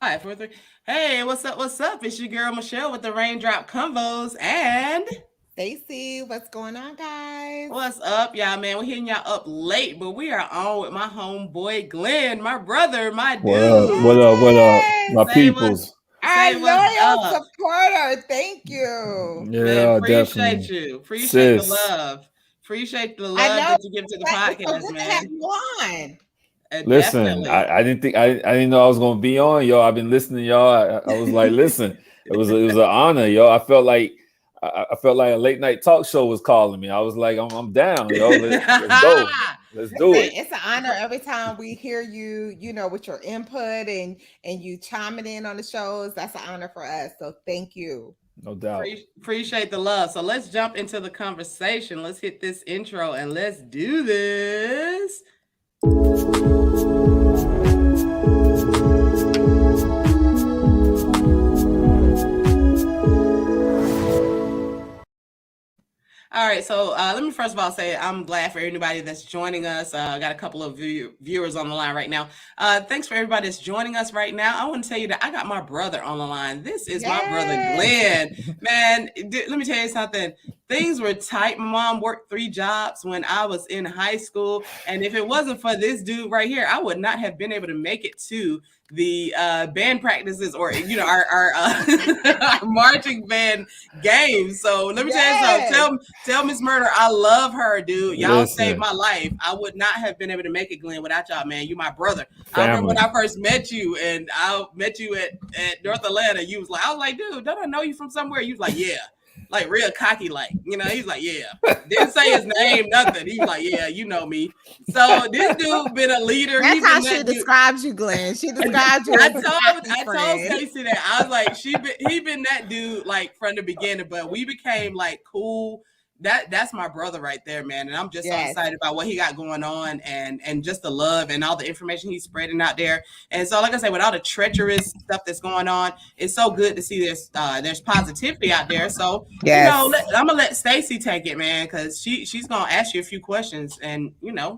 Five, four, three. Hey, what's up? What's up? It's your girl Michelle with the Raindrop Convos. And Stacy, what's going on, guys? what's up, y'all, man? We're hitting y'all up late, but we are on with my homeboy Glenn, my brother, my What up? dude. What up? What up? My Yes, Say what's peoples. say our what's loyal up. supporter. Thank you. Man, Yeah, appreciate definitely. you. Appreciate the Sis. love. Appreciate the I love know that you give to the it's so podcast, good to have man. you on. Listen, Definitely. I didn't think I didn't know I was gonna be on, y'all. I've been listening, y'all. I was like, listen, it was an honor, y'all. I felt like a late night talk show was calling me. I was like, I'm down, yo. Let's go. Let's do Listen, it. it's an honor every time we hear you, with your input and you chiming in on the shows. That's an honor for us. So thank you. No doubt. Appreciate the love. So let's jump into the conversation. Let's hit this intro and let's do this. All right, so let me first of all say I'm glad for anybody that's joining us. I got a couple of viewers on the line right now. Thanks for everybody that's joining us right now. I want to tell you that I got my brother on the line. This is my brother Yes. Glenn. Man, let me tell you something. Things were tight. My mom worked 3 jobs when I was in high school, and if it wasn't for this dude right here, I would not have been able to make it to the band practices or our marching band games. So let me tell you something. Yes. Tell Miss Murder I love her, dude. Y'all saved Listen, my life. I would not have been able to make it, Glenn, without y'all, man. You my brother. I remember when family. I first met you, and I met you at North Atlanta. I was like, dude, don't I know you from somewhere? You was like, yeah. Like real cocky, like, he's like, yeah. Didn't say his name, nothing. He was like, yeah, you know me. So this dude been a leader. He That's how been she that dude. describes you, Glenn. She describes you I as a told cocky I told friend. Stacey that I was like he been that dude like from the beginning, but we became like cool. That's my brother right there, man, and I'm just so Yes. excited about what he got going on and just the love and all the information he's spreading out there. And so, like I said, with all the treacherous stuff that's going on, it's so good to see there's positivity out there. So Yes. I'm gonna let Stacey take it, man, because she's gonna ask you a few questions, and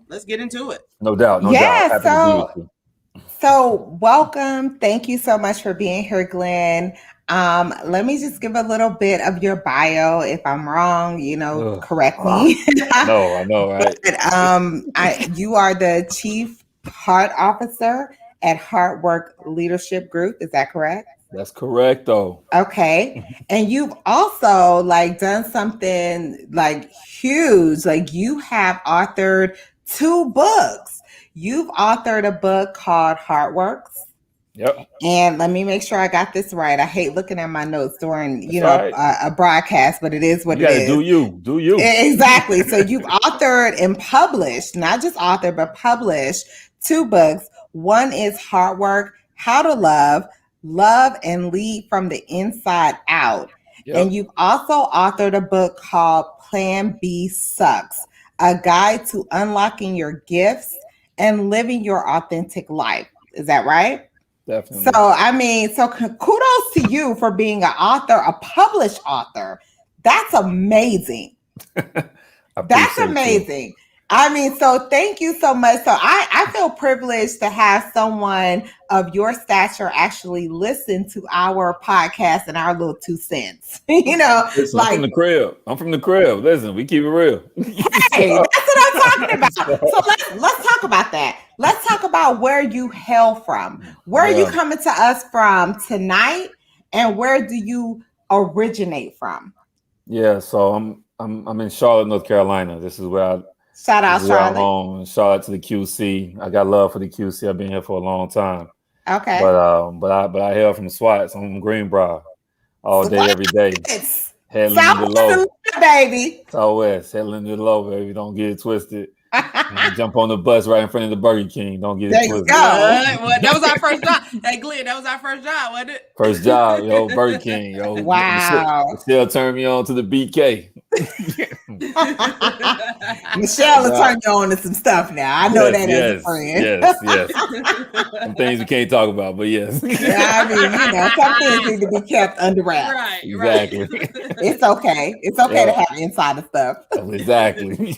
let's get into it. No doubt, no doubt. Yeah. Happy to be with you. So welcome. Thank you so much for being here, Glenn. Let me just give a little bit of your bio. If I'm wrong, Ugh. correct me. I know, right? But you are the chief heart officer at Heart Work Leadership Group. Is that correct? That's correct though. Okay. And you've also like done something like huge. Like you have authored 2 books. You've authored a book called Heart Works. Yep. And let me make sure I got this right. I hate looking at my notes during, That's all right. a broadcast, but it is You what it got to do is. you. Do you. Exactly. So you've authored and published, not just authored, but published 2 books. One is Hard Work, How to Love and Lead from the Inside Out. And Yep. you've also authored a book called Plan B Sucks, a guide to unlocking your gifts and living your authentic life. Is that right? So, Definitely. I mean, so kudos to you for being an author, a published author. That's amazing. I That's appreciate you. amazing. I mean, so thank you so much. So I feel privileged to have someone of your stature actually listen to our podcast and our little 2 cents. Listen, I'm from Like, the crib. I'm from the crib. Listen, we keep it real. hey, so, that's what I'm talking about. so, So let's talk about that. Let's talk about where you hail from. Where are you yeah. coming to us from tonight, and where do you originate from? Yeah. So I'm in Charlotte, North Carolina. Shout This out is where I'm Charlotte. home. Shout out to the QC. I got love for the QC. I've been here for a long time. Okay. But I hail from SWAT. So I'm from Greenbrier all day, What? every day. Headland to the Southwest low. Atlanta, baby. Southwest. Headland to the low, baby. Don't get it twisted. Jump on the bus right in front of the Burger King. Don't get it There you twisted. go. Well, that was our first job. Hey, Glenn, that was our first job, wasn't First job, yo, Burger King, yo. Wow. Michelle turned me on to the BK. Michelle will Nah, turn you on to some stuff now. I know yes, that as a yes, friend. yes, yes. Some it? things we can't talk about, but yes. I mean, some things need to be kept under wraps. Right, right. Exactly. It's okay. It's okay to Yeah, have insider stuff. exactly.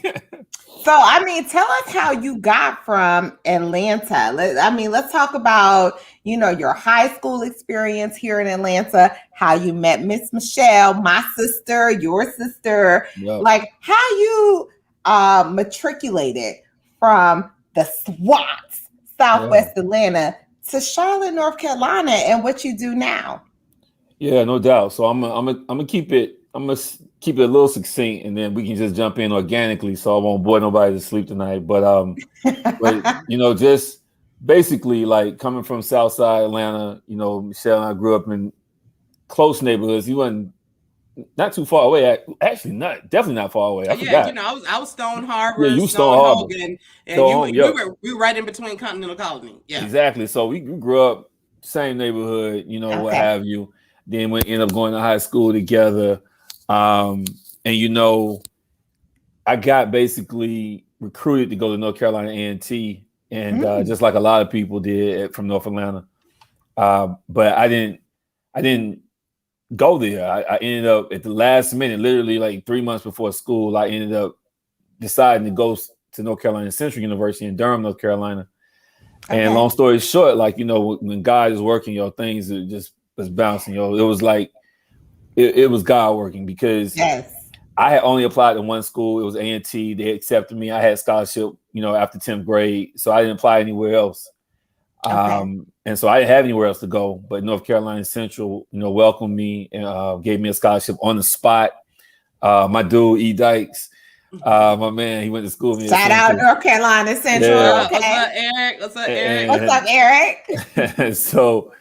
So, I mean, tell us how you got from Atlanta. Let's talk about, your high school experience here in Atlanta, how you met Miss Michelle, my sister, your sister, Yep. like how you matriculated from the SWATs, Southwest Atlanta, to Charlotte, North Carolina, and what you do now. Yeah, no doubt. So I'm gonna keep it. I'm gonna keep it a little succinct, and then we can just jump in organically, so I won't bore nobody to sleep tonight. But just basically like coming from Southside Atlanta. Michelle and I grew up in close neighborhoods. You wasn't not too far away. Actually, definitely not far away. I forgot. I was Stone Harbor, Yeah, you Stone Harbor, Hogan, and Stone, we were right in between Continental Colony. Yeah, exactly. So we grew up same neighborhood. What have you. Then we ended up going to high school together. And I got basically recruited to go to North Carolina A&T, and just like a lot of people did from North Atlanta. But I didn't go there. I ended up at the last minute, literally like 3 months before school, I ended up deciding to go to North Carolina Central University in Durham, North Carolina. And long story short, like, when God is working, things are just was bouncing, it was like it was God working, because I had only applied to one school. It was A&T. They accepted me. I had scholarship, after 10th grade, so I didn't apply anywhere else. And so I didn't have anywhere else to go. But North Carolina Central, welcomed me and gave me a scholarship on the spot. My dude E. Dykes, my man, he went to school with me. Shout out North Carolina Central. Yeah. Okay. What's up, Eric? What's up, Eric? So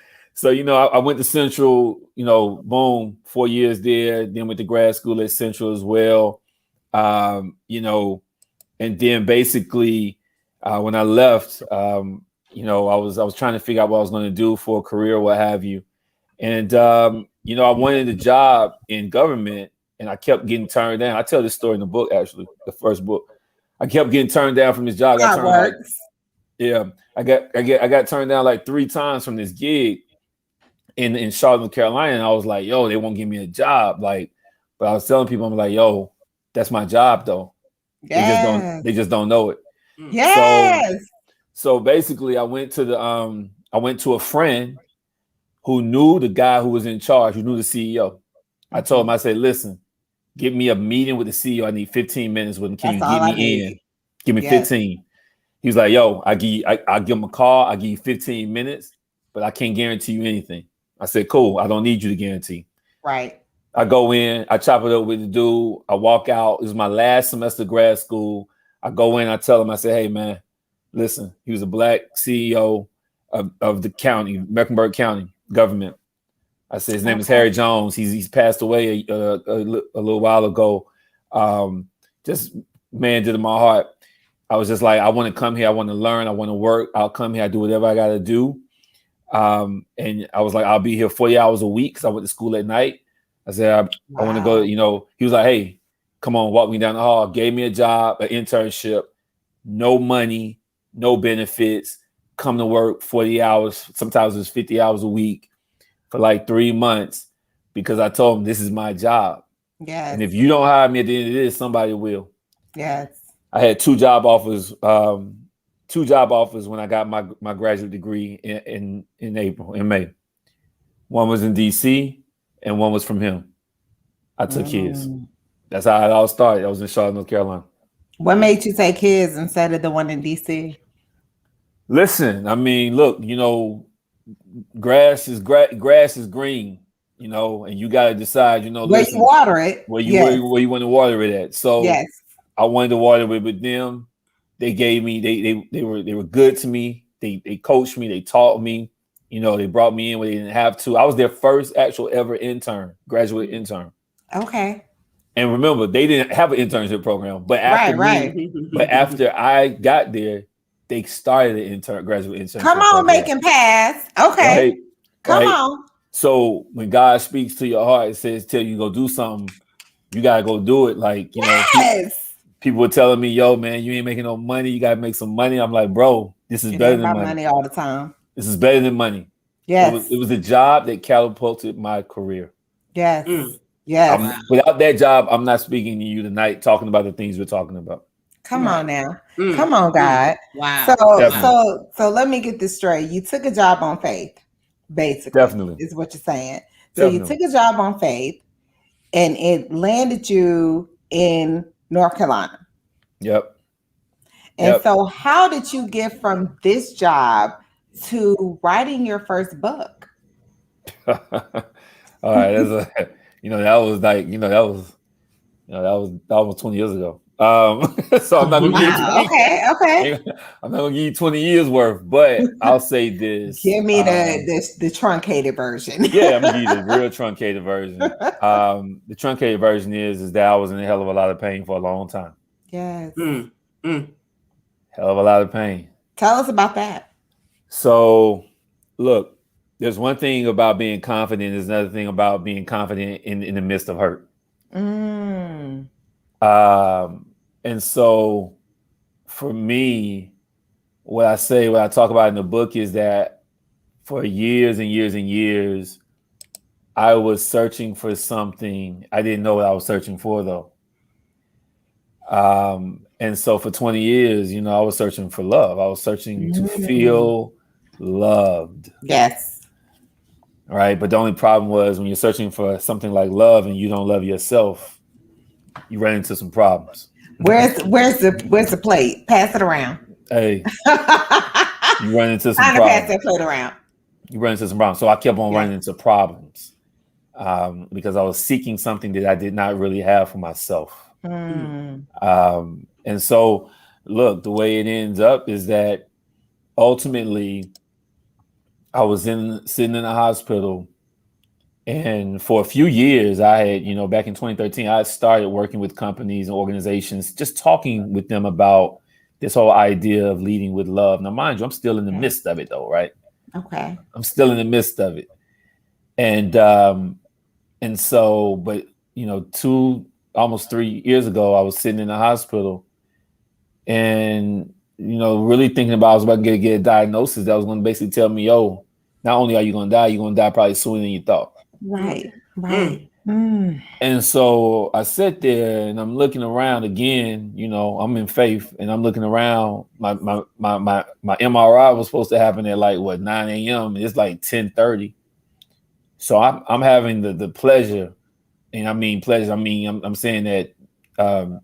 I went to Central, boom, 4 years there, then went to grad school at Central as well. And then basically when I left, I was trying to figure out what I was going to do for a career, what have you. And, I wanted a job in government, and I kept getting turned down. I tell this story in the book, actually, the first book. I kept getting turned down from this job. I got turned down like 3 times from this gig in Charlotte, North Carolina, and I was like, yo, they won't give me a job. Like, but I was telling people, I'm like, yo, that's my job though. They just don't know it. Yes. So basically I went to a friend who knew the guy who was in charge, who knew the CEO. I told him, I said, listen, give me a meeting with the CEO. I need 15 minutes with him. Can you get me in? Give me 15. He was like, yo, I'll give him a call. I'll give you 15 minutes, but I can't guarantee you anything. I said, cool. I don't need you to guarantee. Right. I go in, I chop it up with the dude. I walk out. It was my last semester of grad school. I go in, I tell him, I say, hey, man, listen, he was a black CEO of the county, Mecklenburg County government. I said, his name is Harry Jones. He's passed away a little while ago. Just, man, did in my heart. I was just like, I want to come here. I want to learn. I want to work. I'll come here. I do whatever I got to do. And I was like, I'll be here 40 hours a week because I went to school at night. I said, I want to go, he was like, hey, come on, walk me down the hall. Gave me a job, an internship, no money, no benefits, come to work 40 hours. Sometimes it was 50 hours a week for like 3 months because I told him this is my job. Yes. And if you don't hire me at the end of this, somebody will. Yes. I had 2 job offers when I got my graduate degree in May. One was in DC and one was from him. I took his. That's how it all started. I was in Charlotte, North Carolina. What made you take his instead of the one in DC? Listen, I mean, look, grass is green, and you got to decide, where you water it, where you want to water it at. So yes. I wanted to water it with them. They gave me, they were good to me. They coached me. They taught me, they brought me in where they didn't have to. I was their first actual ever graduate intern. Okay. And remember, they didn't have an internship program, but after I got there, they started an graduate internship. Come on, program. Making pass. Okay. Right? Come on. So when God speaks to your heart, it says, tell you go do something, you gotta go do it. Like, yes. People were telling me, yo, man, you ain't making no money. You gotta make some money. I'm like, bro, this is better than money all the time. This is better than money. Yes. It was a job that catapulted my career. Yes. Yes. Without that job, I'm not speaking to you tonight talking about the things we're talking about. Come Right. on now. Mm, Come on, God. wow. So Definitely. so let me get this straight. You took a job on faith, basically, Definitely. is what you're saying. So you Definitely. took a job on faith and it landed you in North Carolina. Yep. And Yep. so how did you get from this job to writing your first book? All right. That was like, that was almost 20 years ago. So I'm not gonna give you Wow. 20. Okay. I'm not gonna give you 20 years worth, but I'll say this. Give me the truncated version. Yeah, I'm gonna give you the real truncated version. The truncated version is that I was in a hell of a lot of pain for a long time. Yes. Hell of a lot of pain. Tell us about that. So, look, there's one thing about being confident. There's another thing about being confident in the midst of hurt. Mm. And so, for me, what I talk about in the book is that for years and years and years, I was searching for something. I didn't know what I was searching for, though. And so for 20 years, I was searching for love. I was searching to feel loved. Yes. Right. But the only problem was when you're searching for something like love and you don't love yourself, you run into some problems. Where's the plate? Pass it around. Hey, you run into some Time to pass that problems. plate around. You run into some problems. So I kept on running into problems because I was seeking something that I did not really have for myself. And so, look, the way it ends up is that ultimately I was sitting in a hospital, and for a few years I had, back in 2013, I started working with companies and organizations, just talking with them about this whole idea of leading with love. Now, mind you, I'm still in the midst of it though, right? Okay. I'm still in the midst of it. And so, but almost 3 years ago, I was sitting in the hospital and, really thinking about I was about to get a diagnosis that was going to basically tell me, yo, not only are you going to die, you're going to die probably sooner than you thought. Right. And so I sit there and I'm looking around again, I'm in faith and I'm looking around. My MRI was supposed to happen at 9 a.m. It's like 10:30. So I'm having the pleasure, and I mean pleasure. I mean, I'm saying that, not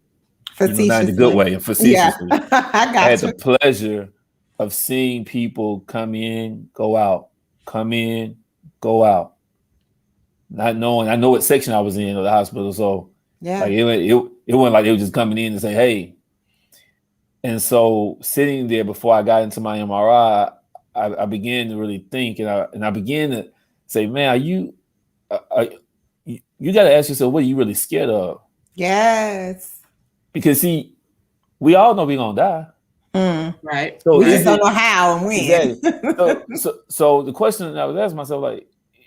in the good way, and facetiously. Yeah. I had the pleasure of seeing people come in, go out, come in, go out. Not knowing, I know what section I was in of the hospital. So it wasn't like they were just coming in and say, hey. And so sitting there before I got into my MRI, I began to really think, and I began to say, man, you got to ask yourself, what are you really scared of? Yes. Because see, we all know we're going to die. Right. So we just don't know how and when. Exactly. So the question I was asking myself,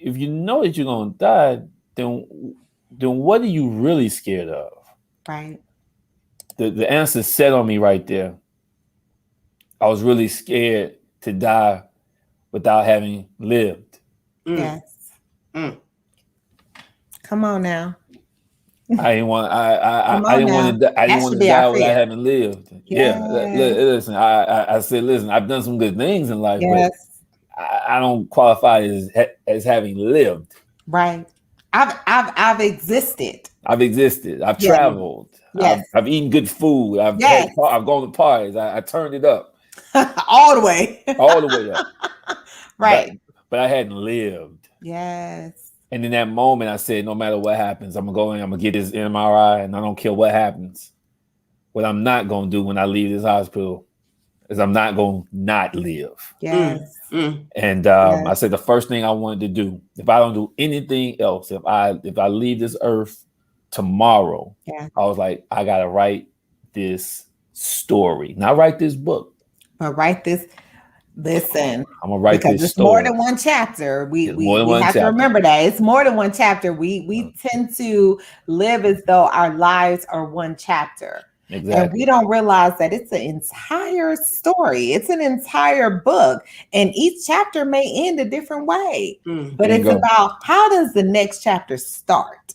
if you know that you're going to die, then what are you really scared of? Right. The answer set on me right there. I was really scared to die without having lived. Yes. Come on now. I didn't want. I didn't want to. I didn't want to die without having lived. Yeah. Listen. I said, listen. I've done some good things in life, but I don't qualify as having lived. Right. I've existed. I've traveled. Yes. I've eaten good food. I've gone to parties. I turned it up. All the way. All the way up. Right. But I hadn't lived. Yes. And in that moment, I said, no matter what happens, I'm going to go in, I'm going to get this MRI, and I don't care what happens. What I'm not going to do when I leave this hospital is I'm not going to not live. Yes. And I said the first thing I wanted to do, if I don't do anything else, if I leave this earth tomorrow, I was like, I got to write this story. Not write this book. But write this. Listen, I'm gonna write because this it's story. more than one chapter. We have to remember that it's more than one chapter. We tend to live as though our lives are one chapter. Exactly. And we don't realize that it's an entire story. It's an entire book, and each chapter may end a different way. But it's about how does the next chapter start?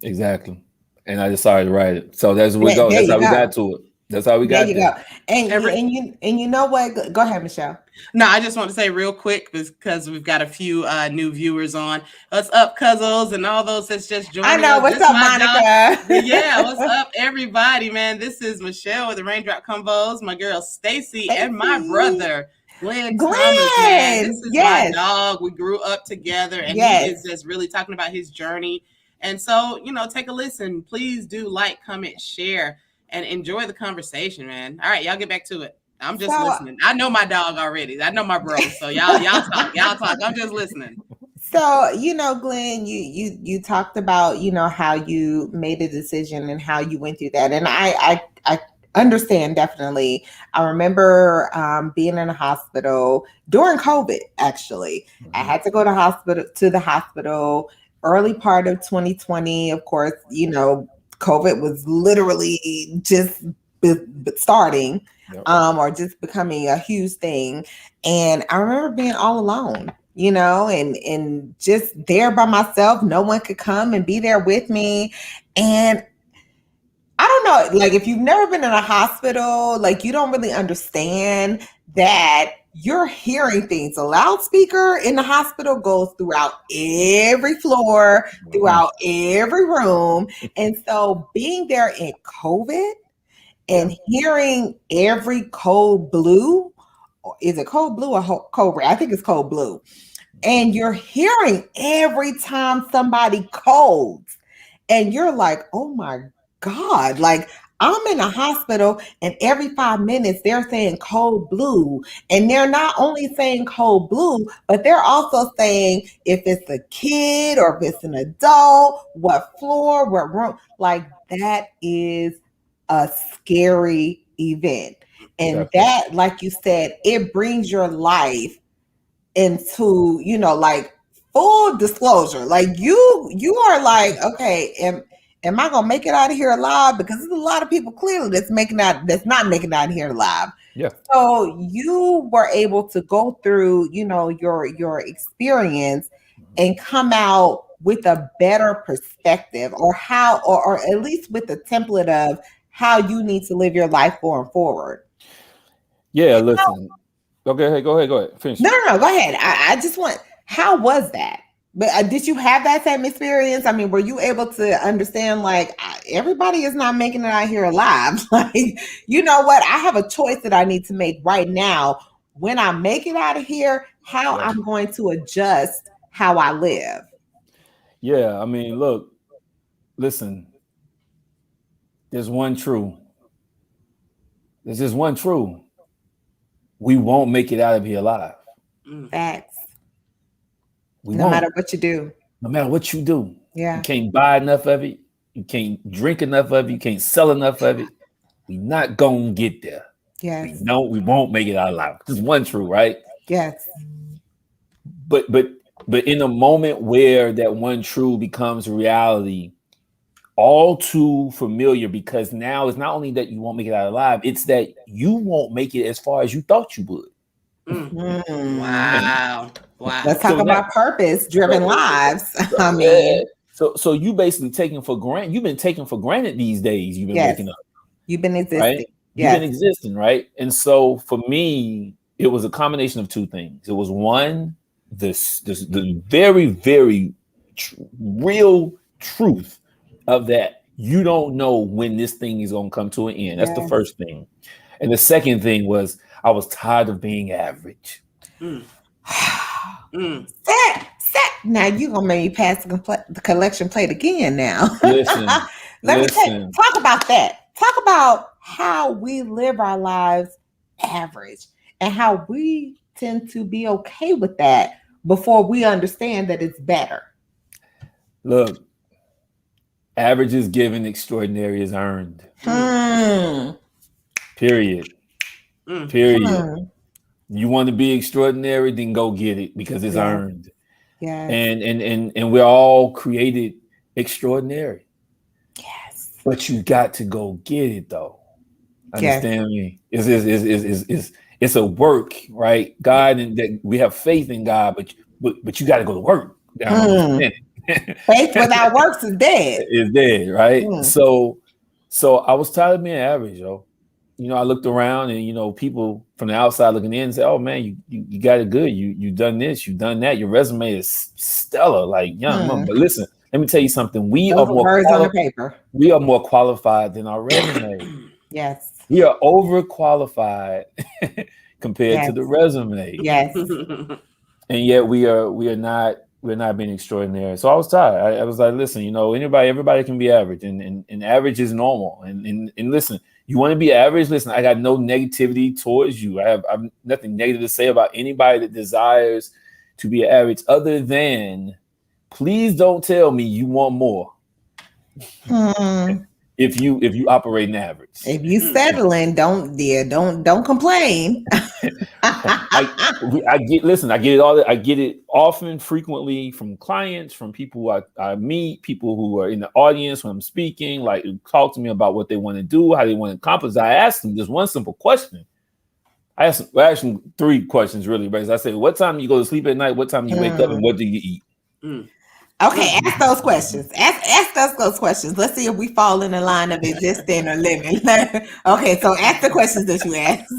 Exactly. And I decided to write it. So that's where we go. That's how we got to it. That's how we There got you there. go. And Every, you know what? Go ahead, Michelle. No, I just want to say real quick because we've got a few new viewers on. What's up, Cuzzles, and all those that's just I joining know. us? What's This up, my dog. Yeah, what's Monica? up, everybody, man? This is Michelle with the Raindrop Combos, my girl Stacy, and my Stacy. brother Glenn Thomas, man. This Glenn. is my Yes. dog. We grew up together, and he is Yes. just really talking about his journey. And so, take a listen. Please do like, comment, share, and enjoy the conversation, man. All right, y'all get back to it. I'm just listening. I know my dog already. I know my bro. So y'all talk. I'm just listening. So, Glenn, you talked about, how you made a decision and how you went through that. And I understand definitely. I remember being in a hospital during COVID, actually. I had to go to the hospital early part of 2020. Of course, COVID was literally just starting. Yep. Or just becoming a huge thing. And I remember being all alone, and just there by myself. No one could come and be there with me. And I don't know, like if you've never been in a hospital, like you don't really understand that you're hearing things. A loudspeaker in the hospital goes throughout every floor, throughout every room. And so being there in COVID, and hearing every code blue, is it code blue or code red? I think it's code blue. And you're hearing every time somebody codes, and you're like, oh my God, like I'm in a hospital and every 5 minutes they're saying code blue. And they're not only saying code blue, but they're also saying if it's a kid or if it's an adult, what floor, what room. Like that is a scary event. And that, like you said, it brings your life into, like full disclosure. Like you are like, okay, am I gonna make it out of here alive? Because there's a lot of people clearly that's not making it out of here alive. Yeah. So you were able to go through, your experience and come out with a better perspective, or how, or at least with the template of how you need to live your life going forward. Yeah, listen. Okay, go ahead. Finish. No, go ahead. I just want, how was that? But did you have that same experience? I mean, were you able to understand, like, everybody is not making it out here alive? Like, you know what? I have a choice that I need to make right now. When I make it out of here, how I'm going to adjust how I live. Yeah, I mean, look, listen, there's one true. There's just one true. We won't make it out of here alive. Facts. No matter what you do. No matter what you do. Yeah. You can't buy enough of it. You can't drink enough of it. You can't sell enough of it. We're not going to get there. Yes. We won't make it out alive. This is one true, right? Yes. But in a moment where that one true becomes reality, all too familiar, because now it's not only that you won't make it out alive, it's that you won't make it as far as you thought you would. Wow. Let's talk about purpose-driven lives. I mean, so you basically you've been taking for granted these days. You've been waking up. You've been existing. Right? You've been existing, right? And so for me, it was a combination of two things. It was one, the very, very real truth of that you don't know when this thing is going to come to an end. That's the first thing. And the second thing was I was tired of being average. Now you're going to make me pass the collection plate again now. Listen. Talk about that. Talk about how we live our lives average and how we tend to be okay with that before we understand that it's better. Look, average is given, extraordinary is earned. Period. You want to be extraordinary, then go get it because it's earned. Yeah. And we're all created extraordinary. Yes. But you got to go get it though. Understand me? It's a work, right? God, and that we have faith in God, but you got to go to work. Faith without works is dead. It's dead, right? So I was tired of being average, yo. I looked around and, people from the outside looking in say, oh man, you got it good. You done this, you done that. Your resume is stellar. Like, young mom. But listen, let me tell you something. Those are words on the paper. We are more qualified than our resume. Yes. We are overqualified compared to the resume. Yes. And yet we're not being extraordinary. So I was tired. I was like, listen, everybody can be average, and average is normal. And listen, you want to be average? Listen, I got no negativity towards you. I've nothing negative to say about anybody that desires to be average, other than please don't tell me you want more. If you operate in average. If you settling, don't complain. I get it often, frequently from clients, from people I meet, people who are in the audience when I'm speaking, like talk to me about what they want to do, how they want to accomplish. I asked them just one simple question. I asked them 3 questions really, but I said, what time you go to sleep at night? What time you wake up, and what do you eat? Okay, ask those questions. Ask us those questions. Let's see if we fall in the line of existing or living. Okay, so ask the questions that you asked.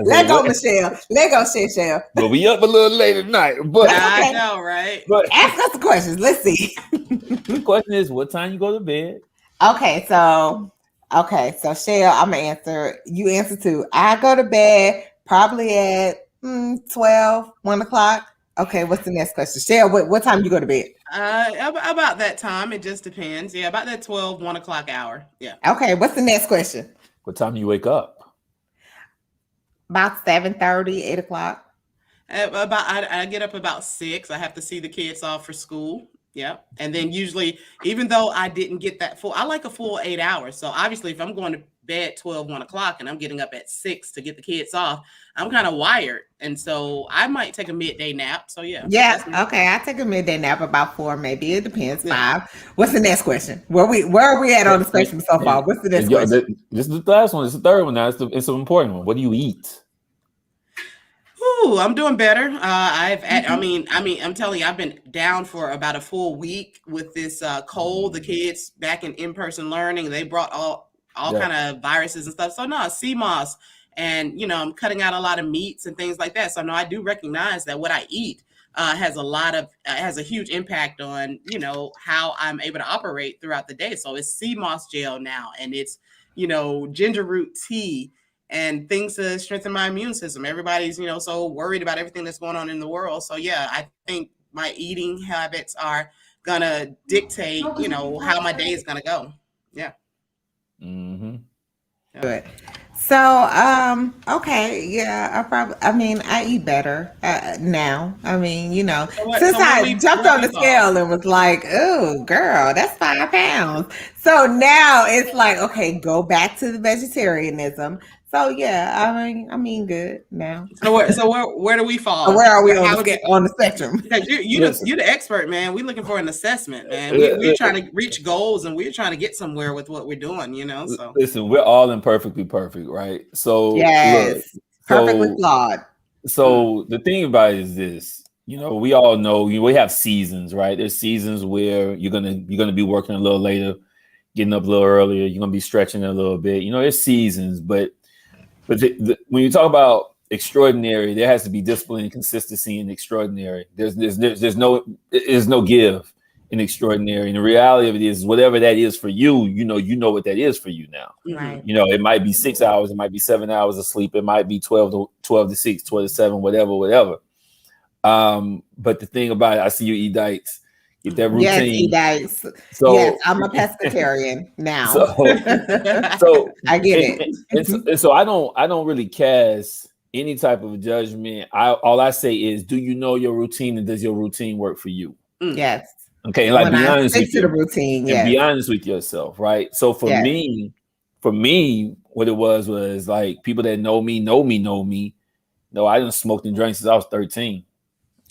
Let go, Michelle. Let go, Michelle. But we up a little late at night. But I know, right? But ask us the questions. Let's see. The question is, what time you go to bed? Okay, so Shell, I'm gonna answer. You answer too. I go to bed probably at 12, 1 o'clock. Okay, what's the next question? Shell, what time you go to bed? About that time. It just depends. Yeah, about that 12, 1 o'clock hour. Yeah. Okay, what's the next question? What time do you wake up? About 7:30, 8 o'clock. I get up about 6. I have to see the kids off for school. Yeah. And then usually, even though I didn't get that I like a full 8 hours. So obviously, if I'm going to bed 12, 1 o'clock and I'm getting up at 6 to get the kids off, I'm kind of wired. And so I might take a midday nap. So yeah. Yeah. Okay. I take a midday nap about 4, maybe. It depends. 5. What's the next question? Where are we at on the spectrum so far? What's the next question? This is the last one. It's the third one now. It's an important one. What do you eat? Ooh, I'm doing better. I'm telling you, I've been down for about a full week with this cold. The kids back in in-person learning, they brought all kind of viruses and stuff. So no, CMOS, and I'm cutting out a lot of meats and things like that. So no, I do recognize that what I eat has a huge impact on how I'm able to operate throughout the day. So it's CMOS gel now, and it's ginger root tea and things to strengthen my immune system. Everybody's so worried about everything that's going on in the world. So yeah, I think my eating habits are gonna dictate how my day is gonna go. Yeah. Mm-hmm. Good. So, okay, yeah, I eat better now. Since I jumped on the scale and was like, oh, girl, that's 5 pounds. So now it's like, okay, go back to the vegetarianism. So yeah, good now. So where do we fall? So where are we on the spectrum? You're the expert, man. We're looking for an assessment, man. We're trying to reach goals, and we're trying to get somewhere with what we're doing. So listen, we're all imperfectly perfect, right? So yes, perfectly flawed. So the thing about it is this. We all know we have seasons, right? There's seasons where you're gonna be working a little later, getting up a little earlier. You're gonna be stretching a little bit. There's seasons, but when you talk about extraordinary, there has to be discipline and consistency in extraordinary. There's no give in extraordinary. And the reality of it is, whatever that is for you, you know what that is for you now. Right. It might be 6 hours, it might be 7 hours of sleep, it might be 12 to 6, 12 to 7, whatever. But the thing about it, I see you eat diets. Get that routine. Yes, eat diets. So, yes, I'm a pescatarian now. So I get it. And so I don't really cast any type of judgment. All I say is, do you know your routine, and does your routine work for you? Yes. Okay, and be honest with you. The routine, and be honest with yourself, right? So for me, what it was like, people that know me. No, I didn't smoke and drink since I was 13.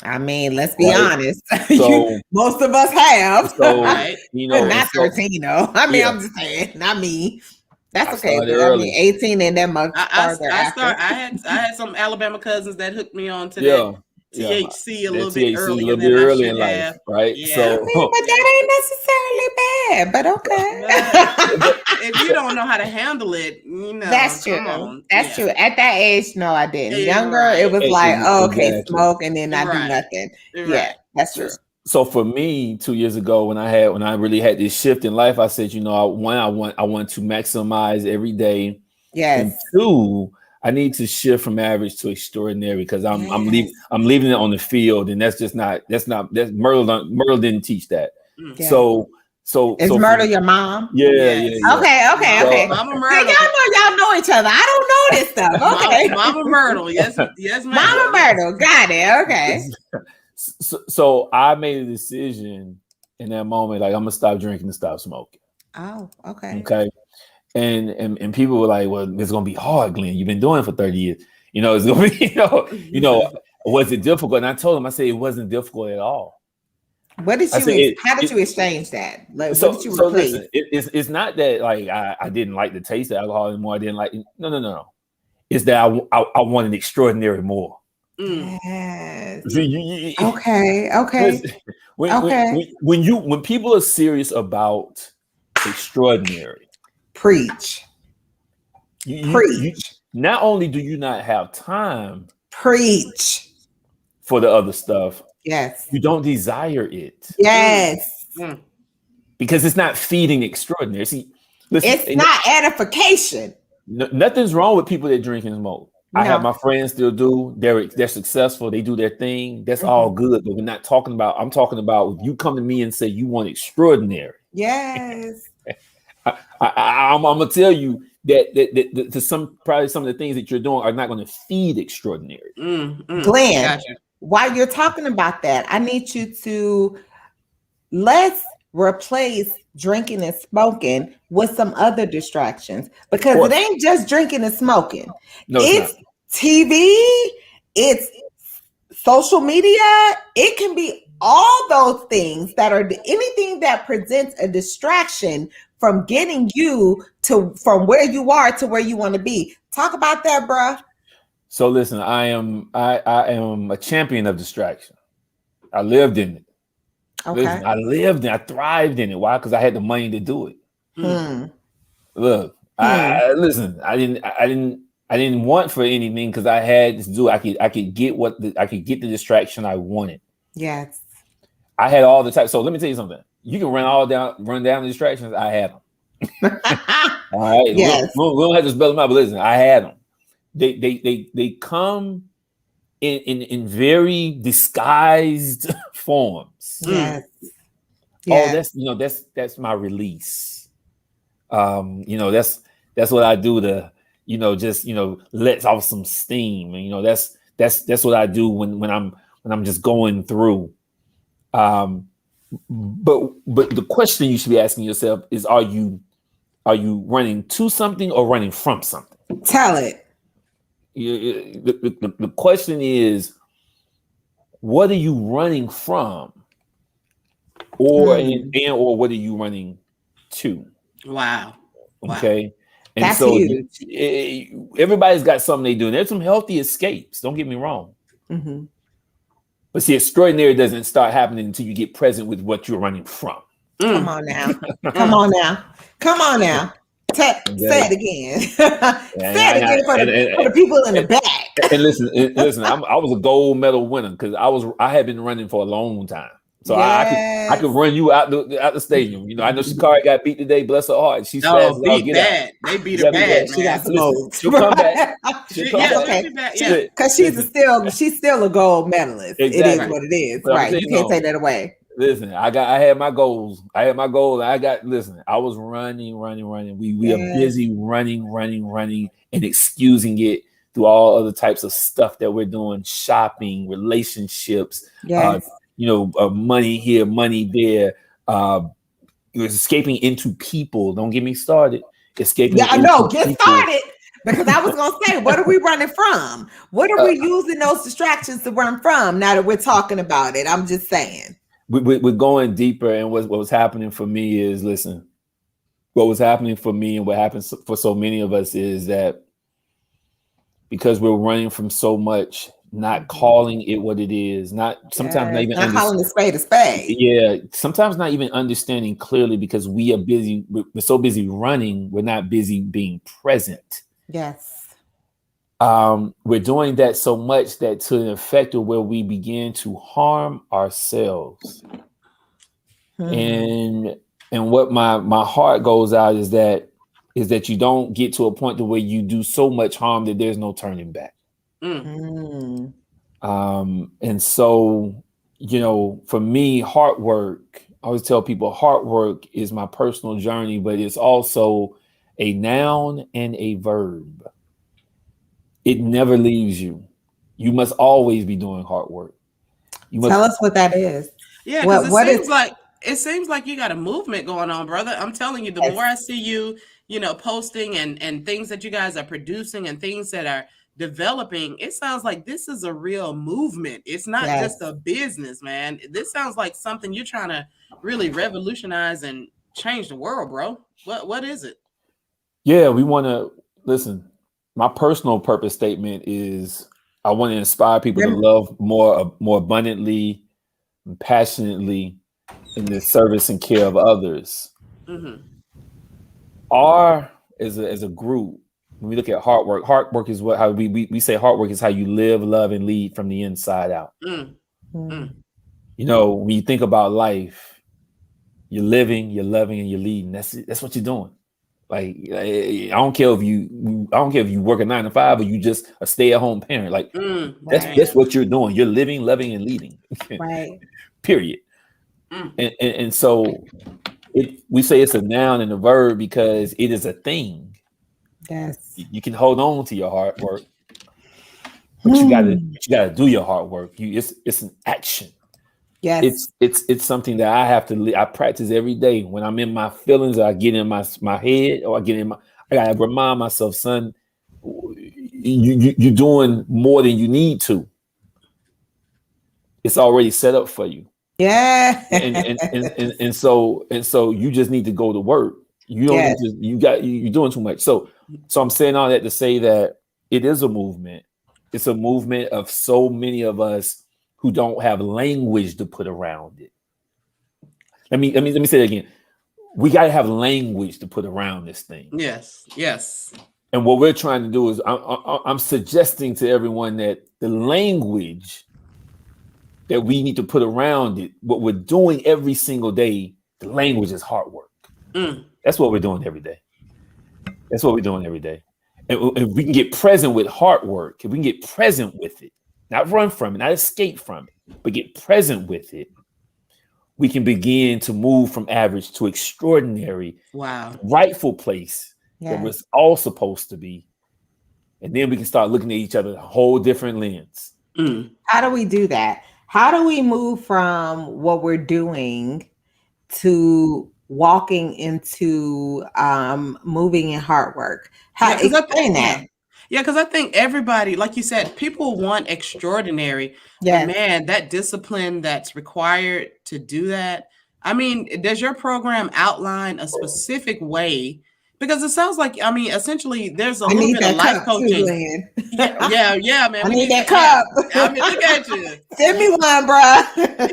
Let's be honest. So most of us have. So not 13 though. I'm just saying, not me. That's okay. 18 and that much. I had some Alabama cousins that hooked me on to that. Yeah, THC a that little bit THC a earlier little bit than I early in should life, have. right? Yeah. I mean, but that ain't necessarily bad, but But okay. if you don't know how to handle it, That's true. come on. That's true. At that age, no, I didn't. Yeah, Younger, it was like, oh, okay, Exactly. smoke and then not do Right. nothing. Yeah, Right. that's true. So for me, 2 years ago, when I really had this shift in life, I said, I want to maximize every day, and Yes. two, I need to shift from average to extraordinary because I'm leaving it on the field, and that's Myrtle didn't teach that. Yeah. So is Myrtle your mom? Yeah, Yes. yeah. Okay. Mama Hey, Myrtle. y'all know each other. I don't know this stuff. Okay. Mama Myrtle. Yes, ma'am. Mama Myrtle. Got it. Okay. So I made a decision in that moment, like I'm gonna stop drinking and stop smoking. Oh, okay. Okay. And people were like, well, it's gonna be hard, Glenn. You've been doing it for 30 years. It's gonna be, was it difficult? And I told him, I said it wasn't difficult at all. What did you how did you exchange that? Like, what did you replace? Listen, it's not that like I didn't like the taste of alcohol anymore. I didn't like it. No. It's that I wanted extraordinary more. Yes. Okay. When people are serious about extraordinary, preach. Preach. Not only do you not have time, preach, for the other stuff. Yes. You don't desire it. Yes. Because it's not feeding extraordinary. See, listen, it's not edification. Nothing's wrong with people that drink and smoke. No. I have my friends still do. They're successful. They do their thing. That's all good. But we're not talking about. I'm talking about if you come to me and say you want extraordinary. Yes. I'm gonna tell you that to some of the things that you're doing are not going to feed extraordinary. Glenn, gotcha. While you're talking about that, I need you to let's replace drinking and smoking with some other distractions, because it ain't just drinking and smoking. No, it's TV, it's social media. It can be all those things that are anything that presents a distraction from getting you from where you are to where you want to be. Talk about that, bruh. So listen, I am a champion of distraction. I lived in it. Okay. Listen, I thrived in it. Why? Because I had the money to do it. Look, I didn't want for anything because I had to do. I could get the distraction I wanted. Yes. I had all the time. So let me tell you something. You can run down the distractions. I had them. All right. Yes. We don't have to spell them out, but listen, I had them. They come in very disguised forms. Yes. Oh, that's my release. That's what I do to, just let off some steam. And that's what I do when I'm just going through. But the question you should be asking yourself is, are you running to something or running from something? Tell it. The question is, what are you running from, or what are you running to? Wow. Okay. And that's so huge. Everybody's got something they do. And there's some healthy escapes. Don't get me wrong. Mm-hmm. But see, extraordinary doesn't start happening until you get present with what you're running from. Come on now. Come on now. Say it again. Say it again for the people in the back. And listen. I was a gold medal winner because I had been running for a long time, so I could run you out the stadium. I know Shakari got beat today. Bless her heart. She's fast. Beat bad. They beat her bad. She got smoked. She'll come back. Because she's still a gold medalist. Exactly. It is what it is. Right. You can't take that away. Listen, I had my goals. I was running. We are busy running and excusing it through all other types of stuff that we're doing, shopping, relationships, money here, money there, escaping into people. Don't get me started. Escaping. Yeah, I know. Get started. Because I was going to say, what are we running from? What are we using those distractions to run from now that we're talking about it? I'm just saying. We're going deeper, and what was happening for me is, listen, what was happening for me and what happens for so many of us is that because we're running from so much, not calling it what it is, sometimes not even not calling a spade a spade. Yeah, sometimes not even understanding clearly because we are busy. We're so busy running, we're not busy being present. Yes. We're doing that so much that to an effect of where we begin to harm ourselves. And what my heart goes out is that you don't get to a point to where you do so much harm that there's no turning back. And so, for me, hard work, I always tell people hard work is my personal journey, but it's also a noun and a verb. It never leaves you. You must always be doing hard work. Tell us what that is. Yeah, because it seems like you got a movement going on, brother. I'm telling you, the more I see you, posting and things that you guys are producing and things that are developing, it sounds like this is a real movement. It's not just a business, man. This sounds like something you're trying to really revolutionize and change the world, bro. What is it? Yeah, we want to listen. My personal purpose statement is I want to inspire people to love more abundantly and passionately in the service and care of others. As a group, when we look at hard work is how we say hard work is how you live, love, and lead from the inside out. When you think about life, you're living, you're loving, and you're leading. That's what you're doing. Like I don't care if you work a 9 to 5 or you just a stay-at-home parent. Like that's what you're doing. You're living, loving, and leading. Right. Period. And so we say it's a noun and a verb because it is a thing. Yes. You can hold on to your hard work, but you gotta do your hard work. It's an action. Yes. It's something that I practice every day. When I'm in my feelings, I get in my head, or I gotta remind myself, son, you're doing more than you need to. It's already set up for you. Yeah. and so you just need to go to work. You don't need to, you're doing too much. So I'm saying all that to say that it is a movement. It's a movement of so many of us who don't have language to put around it. Let me say it again. We got to have language to put around this thing. Yes. And what we're trying to do is I'm suggesting to everyone that the language that we need to put around it, what we're doing every single day, the language is hard work. That's what we're doing every day. And if we can get present with hard work, if we can get present with it, not run from it, not escape from it, but get present with it, we can begin to move from average to extraordinary, rightful place that we're all supposed to be. And then we can start looking at each other a whole different lens. How do we do that? How do we move from what we're doing to walking into moving in hard work? Explain that. Yeah, because I think everybody, like you said, people want extraordinary. But man, that discipline that's required to do that. I mean, does your program outline a specific way? Because it sounds like, I mean, essentially, there's a little bit of life coaching. Yeah, man. I need that cup. I mean, look at you. Send me one, bro.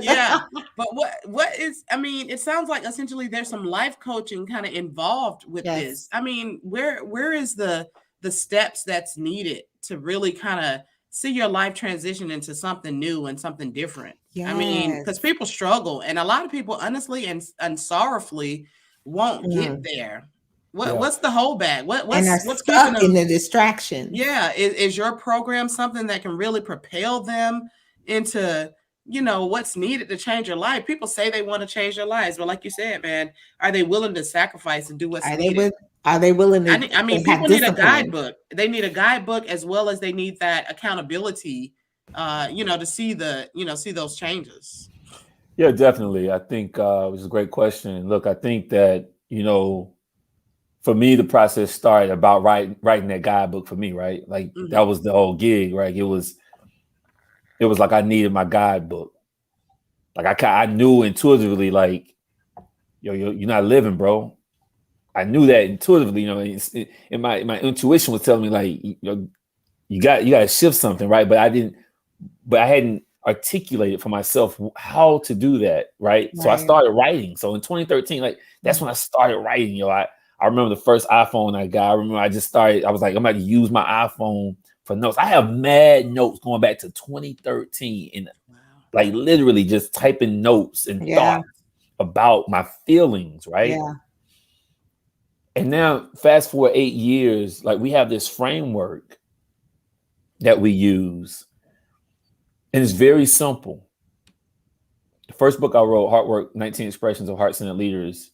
Yeah, but what is? I mean, it sounds like essentially there's some life coaching kind of involved with this. I mean, where is the steps that's needed to really kind of see your life transition into something new and something different? I mean, because people struggle, and a lot of people, honestly and sorrowfully, won't get there. What's the holdback? What's stuck in the distraction? Yeah, is your program something that can really propel them into what's needed to change your life? People say they want to change their lives, but like you said, man, are they willing to sacrifice and do what's needed? Are they willing to? I mean, people need a guidebook. They need a guidebook as well as they need that accountability, to see see those changes. Yeah, definitely. I think it was a great question. Look, I think that, for me, the process started about writing that guidebook for me, right? Like that was the whole gig, right? It was like I needed my guidebook. Like I knew intuitively, like, you're not living, bro. I knew that intuitively, and my intuition was telling me, like, you got to shift something, right? But I didn't but I hadn't articulated for myself how to do that. Right. So I started writing. So in 2013, like that's when I started writing. I remember the first iPhone I got. I remember I was like, I'm going to use my iPhone for notes. I have mad notes going back to 2013 and like literally just typing notes and thoughts about my feelings. Right. Yeah. And now fast forward 8 years, like we have this framework that we use. And it's very simple. The first book I wrote, Heart Work, 19 Expressions of Heart-Centered Leaders,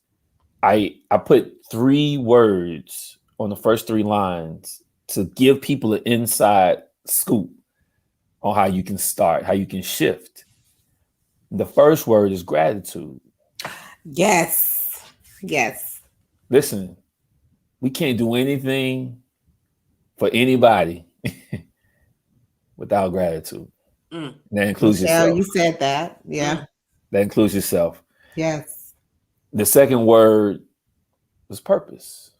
I put 3 words on the first 3 lines to give people an inside scoop on how you can start, how you can shift. The first word is gratitude. Yes. Yes. Listen, we can't do anything for anybody without gratitude. That includes yourself. You said that. Yeah. That includes yourself. Yes. The second word was purpose.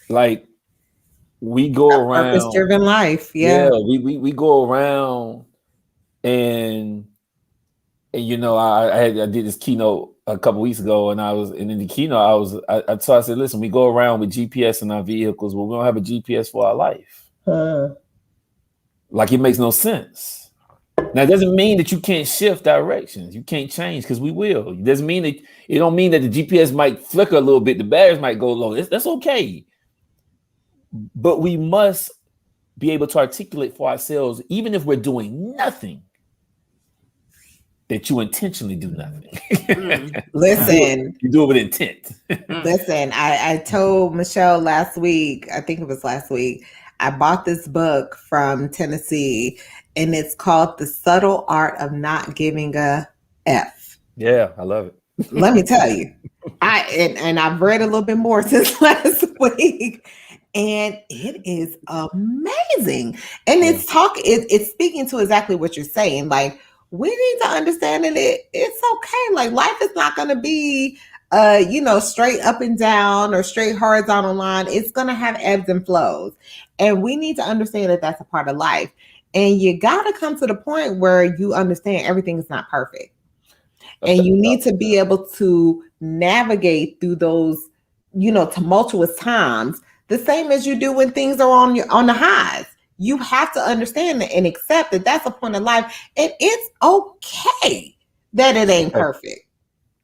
Like we go around purpose-driven life. Yeah, we go around and I did this keynote a couple weeks ago, and in the keynote I said, listen, we go around with GPS in our vehicles, but we don't have a GPS for our life. Like it makes no sense. Now it doesn't mean that you can't shift directions. You can't change, because we will. It doesn't mean that it don't mean that the GPS might flicker a little bit, the batteries might go low. That's okay. But we must be able to articulate for ourselves, even if we're doing nothing, that you intentionally do nothing. Listen, you do it with intent. Listen, I told Michelle last week, I think it was last week, I bought this book from Tennessee, and it's called The Subtle Art of Not Giving a F. Yeah, I love it. Let me tell you, I've read a little bit more since last week, and it is amazing. And it's speaking to exactly what you're saying. Like, we need to understand that it's okay. Like, life is not going to be straight up and down or straight horizontal line. It's going to have ebbs and flows. And we need to understand that that's a part of life. And you got to come to the point where you understand everything is not perfect. And you need to be able to navigate through those, tumultuous times, the same as you do when things are on the highs. You have to understand that and accept that that's a point of life. And it's okay that it ain't perfect.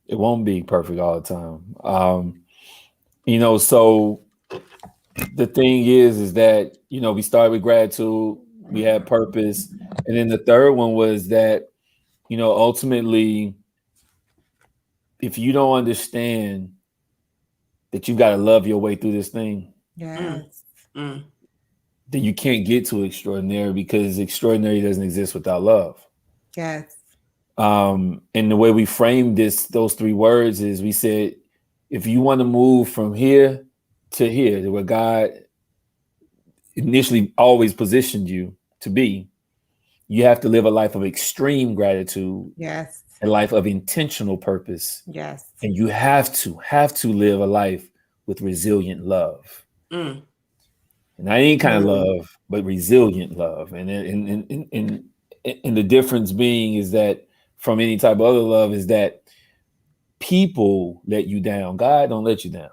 It won't be perfect all the time. So the thing is that, we started with gratitude, we had purpose. And then the third one was that, ultimately, if you don't understand that you got to love your way through this thing, yes, then you can't get to extraordinary, because extraordinary doesn't exist without love. Yes. And the way we framed those 3 words is, we said, if you want to move from here to here, to where God initially always positioned you to be, you have to live a life of extreme gratitude. Yes. A life of intentional purpose. Yes. And you have to live a life with resilient love. And not any kind of love, but resilient love. And the difference being is that from any type of other love is that people let you down. God don't let you down.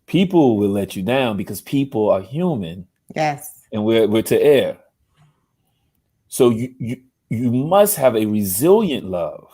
People will let you down because people are human. Yes. And we're to err. So you must have a resilient love.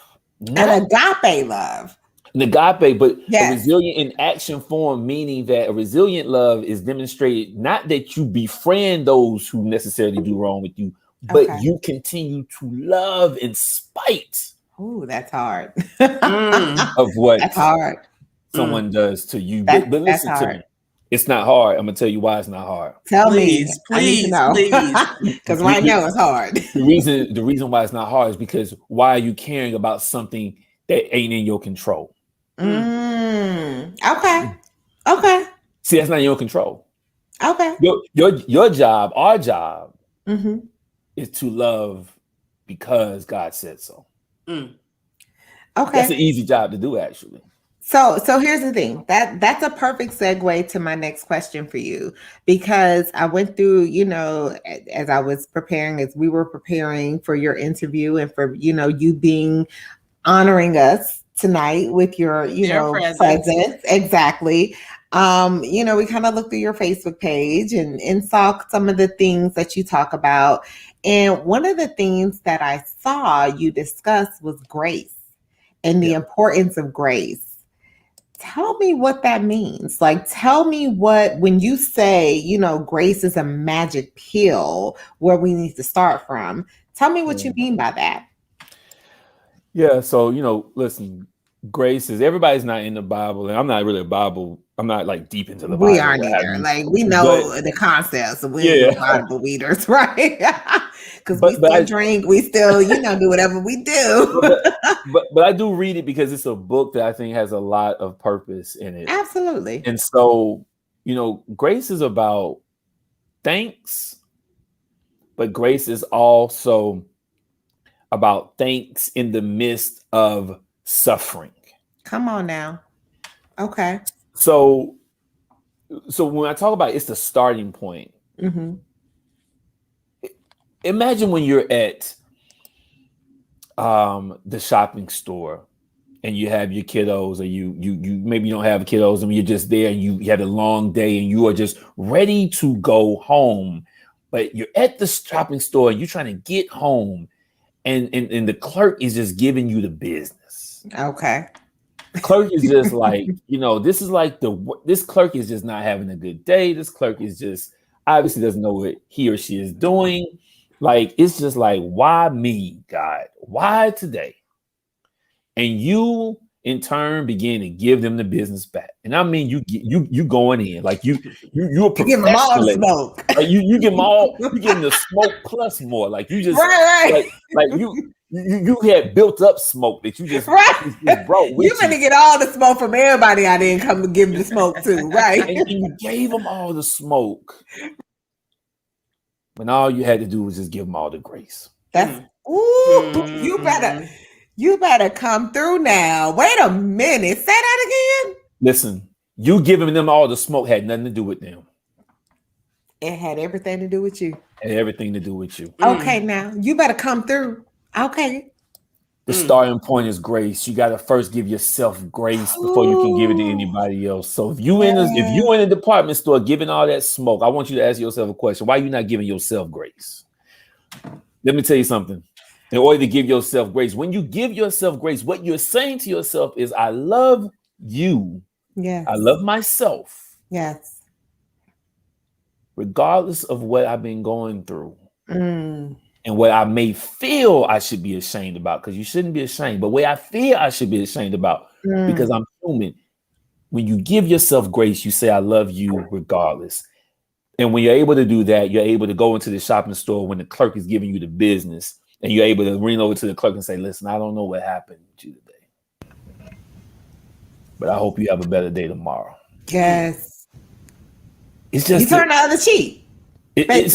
An agape love. An agape, but yes. A resilient in action form, meaning that a resilient love is demonstrated, not that you befriend those who necessarily do wrong with you, but you continue to love in spite. Ooh, that's hard. Of what that's hard. Someone does to you. But listen to me. It's not hard. I'm gonna tell you why it's not hard. Tell me, please, because right now it's hard. The reason why it's not hard is because why are you caring about something that ain't in your control? Okay. See, that's not in your control. Okay. Your job, our job, is to love because God said so. Okay. That's an easy job to do, actually. So here's the thing. That's a perfect segue to my next question for you, because I went through, as I was preparing, as we were preparing for your interview and for, you being honoring us tonight with your, Their presence. presence. Exactly. We kind of looked through your Facebook page and saw some of the things that you talk about. And one of the things that I saw you discuss was grace and the importance of grace. Tell me what that means. Like, tell me when you say, grace is a magic pill, where we need to start from. Tell me what you mean by that. Yeah. So, listen, grace is, everybody's not in the Bible, and I'm not really I'm not like deep into the Bible. We aren't either. Like, we know the concepts, so we're Bible readers, right? Because we still drink, we still, do whatever we do. but I do read it because it's a book that I think has a lot of purpose in it. Absolutely. And so, grace is about thanks, but grace is also about thanks in the midst of suffering. Come on now. Okay. So when I talk about it's the starting point, imagine when you're at the shopping store and you have your kiddos, or you maybe you don't have kiddos, and you're just there and you had a long day and you are just ready to go home, but you're at the shopping store and you're trying to get home, and the clerk is just giving you the business. Okay. The clerk is just like, this is like this clerk is just not having a good day. This clerk is just obviously doesn't know what he or she is doing. Like, it's just like, why me, God? Why today? And you in turn begin to give them the business back. And I mean, you going in like you're a professional. Give them all the smoke. Like you give them all, you give them the smoke plus more. Like you just right. like you had built up smoke that you just brought with you. You're gonna get all the smoke from everybody I didn't come to give the smoke to, right? And you gave them all the smoke. When all you had to do was just give them all the grace. That's you better come through now. Wait a minute. Say that again. Listen, you giving them all the smoke had nothing to do with them. It had everything to do with you. It had everything to do with you. Okay, now you better come through. Okay. The starting point is grace. You got to first give yourself grace before you can give it to anybody else. So if you in a department store giving all that smoke, I want you to ask yourself a question. Why are you not giving yourself grace? Let me tell you something. In order to give yourself grace, when you give yourself grace, what you're saying to yourself is, I love you. Yes. I love myself. Yes. Regardless of what I've been going through. And what I may feel I should be ashamed about, because you shouldn't be ashamed, but what I feel I should be ashamed about, because I'm human. When you give yourself grace, you say, I love you regardless. And when you're able to do that, you're able to go into the shopping store when the clerk is giving you the business, and you're able to lean over to the clerk and say, listen, I don't know what happened with you today, but I hope you have a better day tomorrow. Yes. It's just, you turn the other cheek. I'm gonna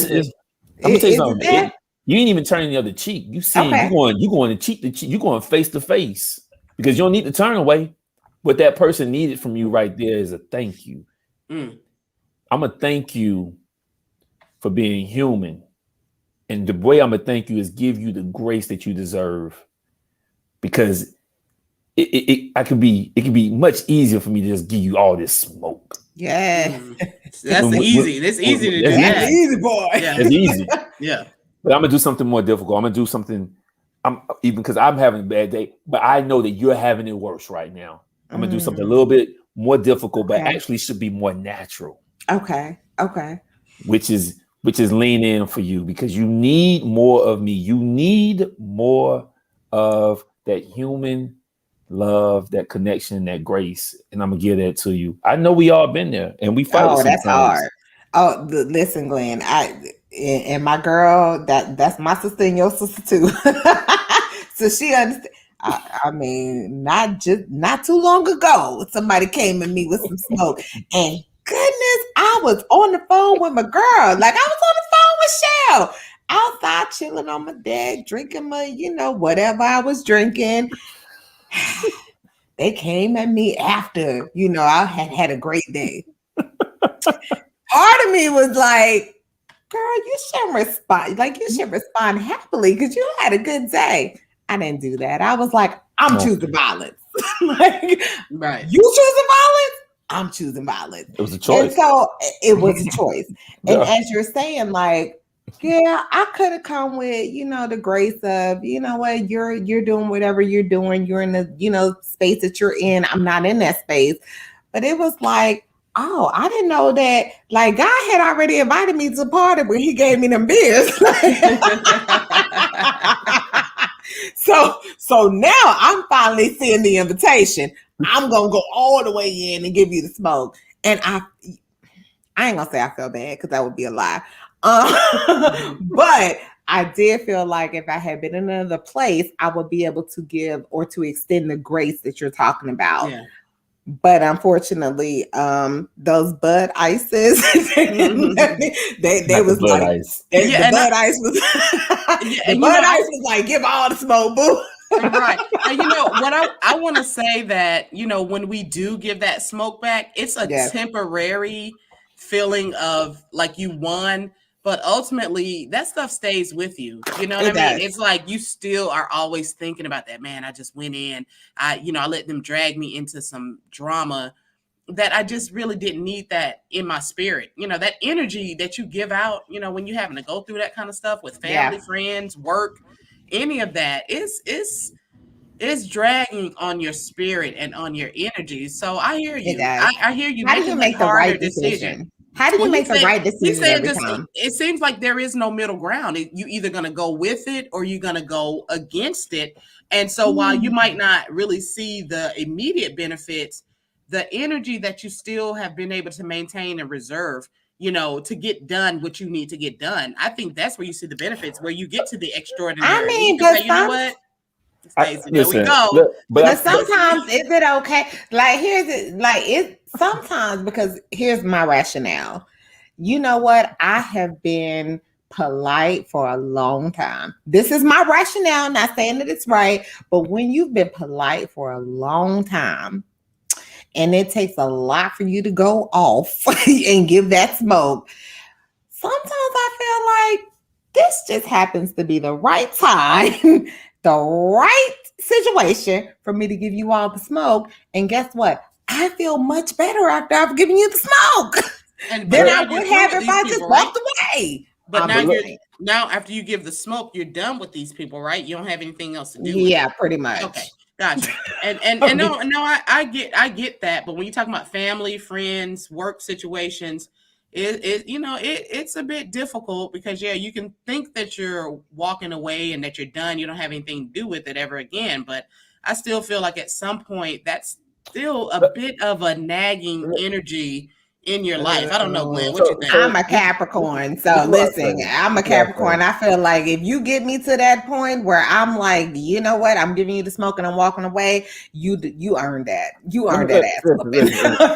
tell you something. You ain't even turning the other cheek. You see, you're going to cheek to cheek. You're going face to face, because you don't need to turn away. What that person needed from you right there is a thank you. I'm gonna thank you for being human, and the way I'm gonna thank you is give you the grace that you deserve, because it could be much easier for me to just give you all this smoke. Yeah, that's easy. It's easy to do that. That's easy, boy. Yeah. It's easy. Yeah. But I'm gonna do something more difficult. I'm gonna do something. Even because I'm having a bad day, but I know that you're having it worse right now. I'm gonna do something a little bit more difficult, but actually should be more natural. Okay. Which is lean in for you, because you need more of me. You need more of that human love, that connection, that grace, and I'm gonna give that to you. I know we all been there, and we fight. Oh, that's hard. Oh, listen, Glenn. And my girl, that's my sister and your sister too. So she understands. I mean, not too long ago, somebody came at me with some smoke, and goodness, I was on the phone with my girl. Like, I was on the phone with Shell, outside chilling on my deck, drinking my, whatever I was drinking. they came at me after, I had a great day. Part of me was like, girl, you shouldn't respond. Like, you should respond happily because you had a good day. I didn't do that. I was like, I'm choosing violence. Like, Right. You choosing violence? I'm choosing violence. It was a choice. And so it was a choice. And Yeah. as you're saying, like, yeah, I could have come with, the grace of, what, you're doing whatever you're doing. You're in the, space that you're in. I'm not in that space. But it was like, oh, I didn't know that. Like, God had already invited me to the party when he gave me them beers. So now I'm finally seeing the invitation. I'm going to go all the way in and give you the smoke. And I ain't going to say I feel bad because that would be a lie. But I did feel like if I had been in another place, I would be able to give or to extend the grace that you're talking about. Yeah. But unfortunately, those Bud Ices, they was Bud like, Ice. the Bud Ice was, the Bud Ice was like, give all the smoke, boo. Right. And what I want to say that, when we do give that smoke back, it's a temporary feeling of like you won, but ultimately that stuff stays with you. You know what I mean? It's like you still are always thinking about that. Man, I just went in. I let them drag me into some drama that I just really didn't need that in my spirit. That energy that you give out, when you're having to go through that kind of stuff with family, friends, work, any of that is dragging on your spirit and on your energy. So I hear you. I hear you. How do you make the right decision? How do you make the right decision every time? It seems like there is no middle ground. You either going to go with it or you're going to go against it. And so while you might not really see the immediate benefits, the energy that you still have been able to maintain and reserve, to get done what you need to get done. I think that's where you see the benefits, where you get to the extraordinary. I mean, but you know what? Stacey, there we Listen, go. look, but sometimes is it okay? Like it's sometimes, because here's my rationale. You know what? I have been polite for a long time. This is my rationale, not saying that it's right, but when you've been polite for a long time, and it takes a lot for you to go off and give that smoke, sometimes I feel like this just happens to be the right time, the right situation for me to give you all the smoke. And guess what? I feel much better after I've given you the smoke than I would have if I just walked away. But now after you give the smoke, you're done with these people, right? You don't have anything else to do. Yeah, pretty much. Okay. Gotcha. And no, I get that. But when you talk about family, friends, work situations, it's a bit difficult because you can think that you're walking away and that you're done. You don't have anything to do with it ever again. But I still feel like at some point that's still a bit of a nagging energy in your life. I don't know, Glenn. What you think? I'm a Capricorn. So listen, I'm a Capricorn. I feel like if you get me to that point where I'm like, you know what, I'm giving you the smoke and I'm walking away, you earned that. You earned that ass.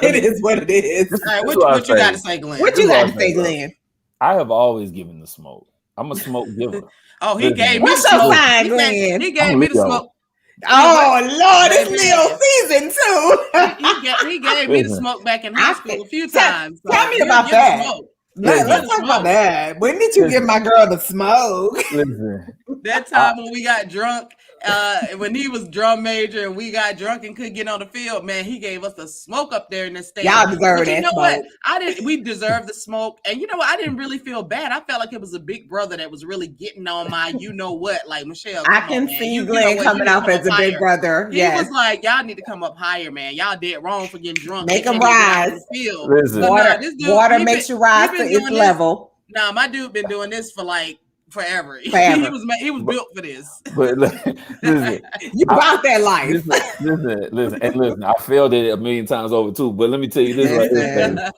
It is what it is. All right, what you got to say, Glenn? What you got to say, Glenn? I have always given the smoke. I'm a smoke giver. Oh, he gave me the smoke. What's your sign, Glenn? He gave me the smoke. Oh Lord, it's Leo season too. he gave me the smoke back in high school a few times. Tell me about that. Let's talk about that. When did you give my girl the smoke? That time when we got drunk, when he was drum major and we got drunk and couldn't get on the field, man, he gave us the smoke up there in the stage. Y'all deserve that. You know what? We deserved the smoke. And you know what? I didn't really feel bad. I felt like it was a big brother that was really getting on my, you know what, like Michelle. I can see Glenn coming off as a big brother. He was like, y'all need to come up higher, man. Y'all did wrong for getting drunk. Make them rise. Water makes you rise to its level. Nah, my dude been doing this for like forever. He was built for this. But listen, you bought that life. Listen. I failed it a million times over too. But let me tell you this right here.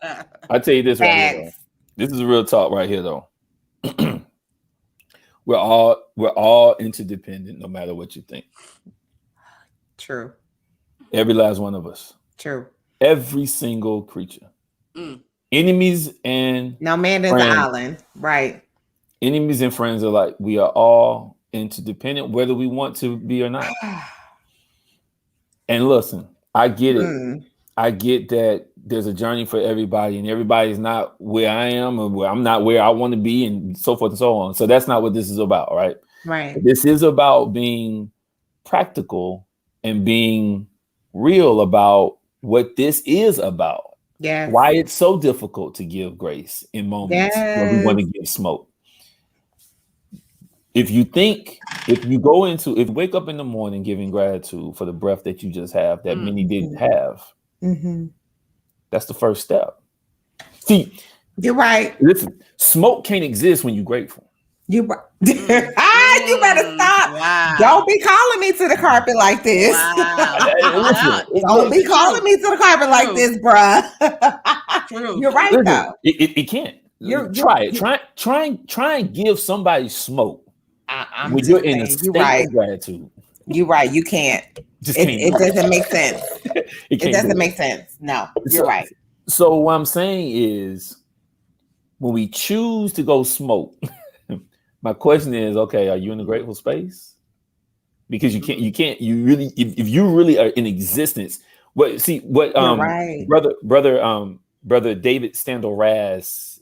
I tell you this right here. This is real talk right here, though. We're all interdependent, no matter what you think. True. Every last one of us. True. Every single creature. Enemies and no man is an island, right? Enemies and friends are like, we are all interdependent, whether we want to be or not. And listen, I get it. Mm. I get that there's a journey for everybody, and everybody's not where I am, or where I'm not where I want to be, and so forth and so on. So that's not what this is about, right? Right. This is about being practical and being real about what this is about. Yes. Why it's so difficult to give grace in moments where we want to give smoke. If you wake up in the morning giving gratitude for the breath that you just have that many didn't have, that's the first step. See, you're right. Listen, smoke can't exist when you're grateful. You better stop. Wow. Don't be calling me to the carpet like this. Wow. Don't be calling me to the carpet like this, bruh. True. You're right, Listen, though. It can't. Try it. Try and give somebody smoke when you're in a state of gratitude. You're right. You can't. It doesn't make sense. It doesn't make sense. No, you're right. So what I'm saying is, when we choose to go smoke, my question is, okay, are you in a grateful space? Because you really, if you really are in existence. Brother David Standel Raz,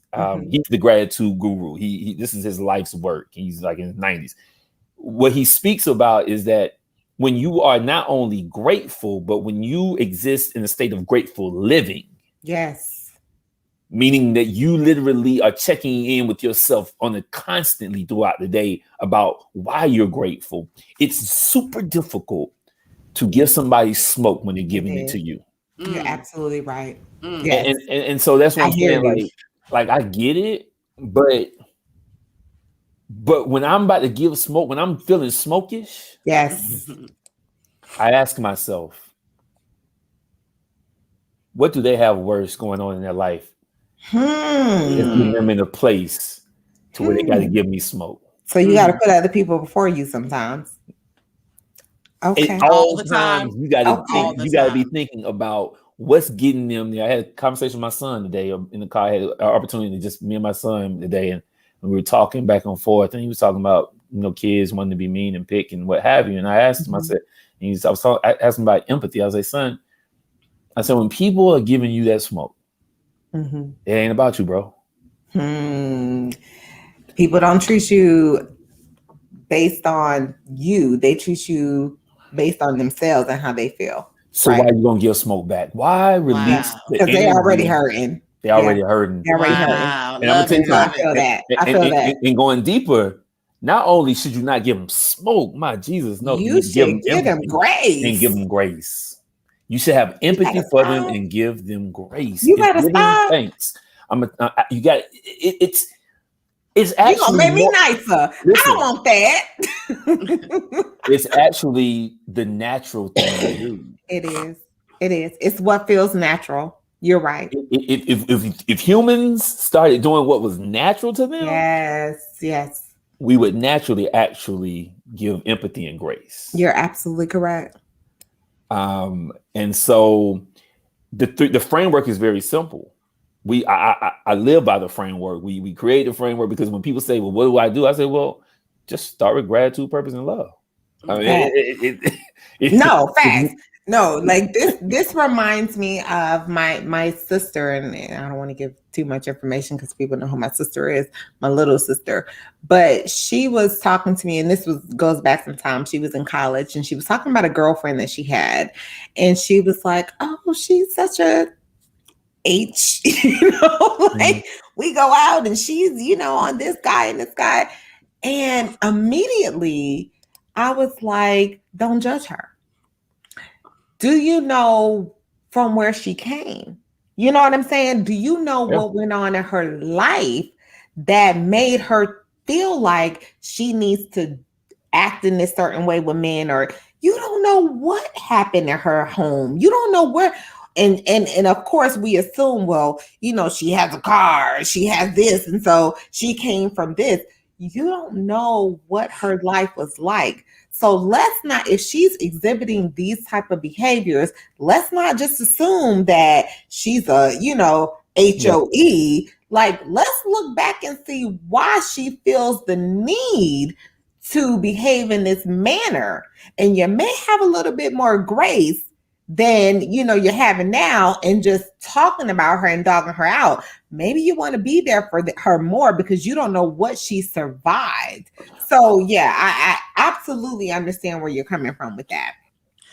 he's the gratitude guru. He this is his life's work. He's like in his 90s. What he speaks about is that when you are not only grateful, but when you exist in a state of grateful living. Yes. Meaning that you literally are checking in with yourself constantly throughout the day about why you're grateful. It's super difficult to give somebody smoke when they're giving it to you. You're absolutely right. Yes. And so that's what I'm saying. Like I get it, but when I'm about to give smoke, when I'm feeling smokish, yes, I ask myself, what do they have worse going on in their life? It's putting them in a place to where they got to give me smoke. So you got to put other people before you sometimes. Okay. And all the time you got to be thinking about what's getting them there. I had a conversation with my son today in the car. I had an opportunity to just me and my son today, and we were talking back and forth, and he was talking about kids wanting to be mean and pick and what have you. And I asked him, I said, I asked him about empathy. I was like, son, I said, when people are giving you that smoke, it ain't about you, bro. People don't treat you based on you. They treat you based on themselves and how they feel. So why are you gonna give smoke back? Why release? Because they already hurting. They already hurting. They're already hurting. And I'm gonna tell you something. I feel that. I feel that. And going deeper, not only should you not give them smoke, my Jesus, no, you should give them grace. And give them grace. You should have empathy for them and give them grace. You better stop. Thanks. You got it's actually. You gonna make me nicer. Listen, I don't want that. It's actually the natural thing to do. It is. It's what feels natural. You're right. If humans started doing what was natural to them, yes, we would naturally actually give empathy and grace. You're absolutely correct. And so the framework is very simple. I live by the framework. We create the framework because when people say, well, what do I do? I say, well, just start with gratitude, purpose, and love. I mean, no, facts. No, like this reminds me of my sister, and I don't want to give too much information because people know who my sister is, my little sister. But she was talking to me, and this goes back some time. She was in college, and she was talking about a girlfriend that she had, and she was like, "Oh, she's such a H, like we go out, and she's on this guy and this guy," and immediately I was like, "Don't judge her. Do you know from where she came? You know what I'm saying? Do you know what went on in her life that made her feel like she needs to act in this certain way with men? Or you don't know what happened in her home. You don't know where." And of course we assume, well, she has a car, she has this, and so she came from this. You don't know what her life was like. So let's not, if she's exhibiting these type of behaviors, let's not just assume that she's a, HOE. Like, let's look back and see why she feels the need to behave in this manner. And you may have a little bit more grace than you're having now, and just talking about her and dogging her out. Maybe you want to be there for her more because you don't know what she survived. So yeah, I absolutely understand where you're coming from with that.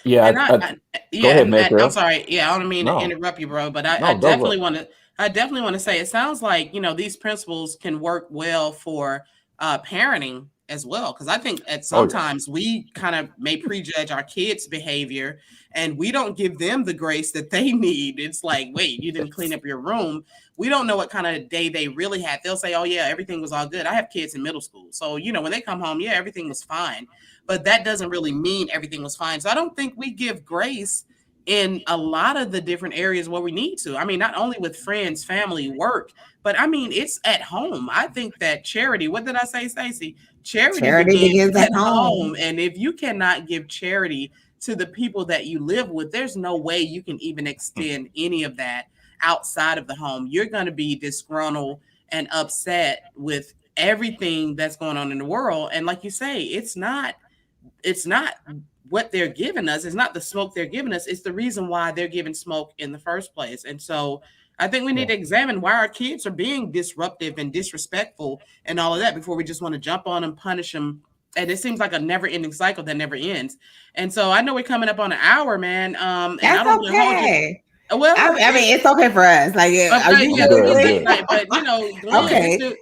Yeah, go ahead, I'm Mayfield. sorry. Yeah, I don't mean to No, interrupt you, bro, but I no, go. definitely want to. I definitely want to say it sounds like these principles can work well for parenting as well, because I think at sometimes we kind of may prejudge our kids' behavior, and we don't give them the grace that they need. It's like, wait, you didn't clean up your room. We don't know what kind of day they really had. They'll say, oh yeah, everything was all good. I have kids in middle school, so when they come home, yeah, everything was fine. But that doesn't really mean everything was fine. So I don't think we give grace in a lot of the different areas where we need to. I mean, not only with friends, family, work, but I mean, it's at home. I think that charity, what did I say, Stacey? Charity begins at home. And if you cannot give charity to the people that you live with, there's no way you can even extend any of that outside of the home. You're going to be disgruntled and upset with everything that's going on in the world. And like you say, it's not what they're giving us. It's not the smoke they're giving us. It's the reason why they're giving smoke in the first place. And so I think we need to examine why our kids are being disruptive and disrespectful and all of that before we just want to jump on them, punish them. And it seems like a never-ending cycle that never ends. And so I know we're coming up on an hour, man. And that's I don't want to hold you. Well, I mean, it's okay for us. Like, are you good? But Glenn, okay.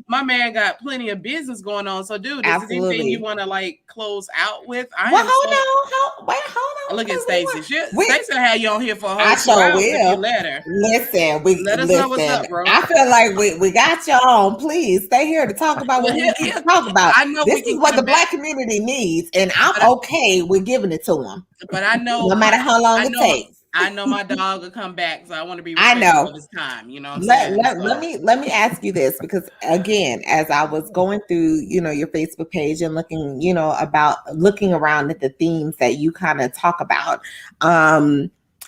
My man got plenty of business going on. So, dude, is there anything you want to close out with? Hold on. Look at Stacey. Stacey had you on here for a whole 2 hours if you let her. Listen, let us know what's up, bro. I feel like we got you on. Please stay here to talk about what we need to talk about. I know this is what the Black community needs, and I'm okay with giving it to them. But I know, no matter how long it takes. I know my dog will come back, so I want to be respectful of his time. You know what I'm saying? Let me ask you this, because again, as I was going through, your Facebook page and looking, about looking around at the themes that you kind of talk about,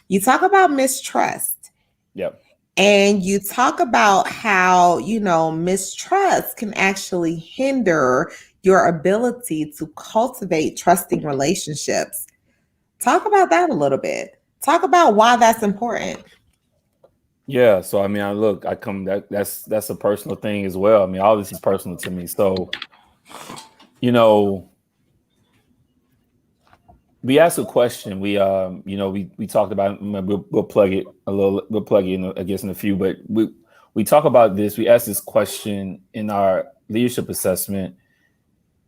you talk about mistrust. Yep. And you talk about how, mistrust can actually hinder your ability to cultivate trusting relationships. Talk about that a little bit. Talk about why that's important. Yeah, so I mean, that's a personal thing as well. I mean, all this is personal to me. So, we asked a question. We talked about. We'll plug it a little. We'll plug it in, I guess, in a few. But we talk about this. We asked this question in our leadership assessment.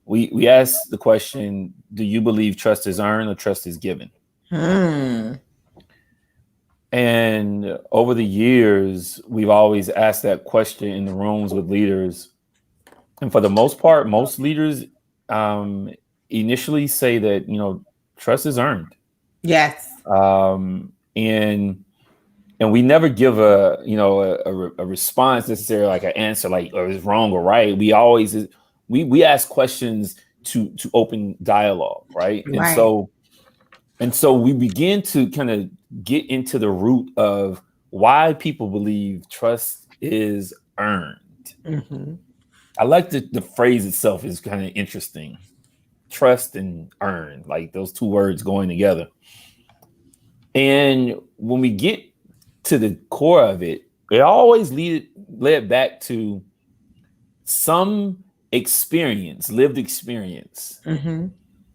We asked the question: do you believe trust is earned or trust is given? And over the years, we've always asked that question in the rooms with leaders. And for the most part, most leaders initially say that, trust is earned. Yes. And we never give a response necessarily, like an answer, like, or it's wrong or right. We always, we ask questions to open dialogue. Right. And so we begin to kind of get into the root of why people believe trust is earned. Mm-hmm. I like the phrase itself is kind of interesting. Trust and earn, like those two words going together. And when we get to the core of it, it always led back to some experience, lived experience, mm-hmm.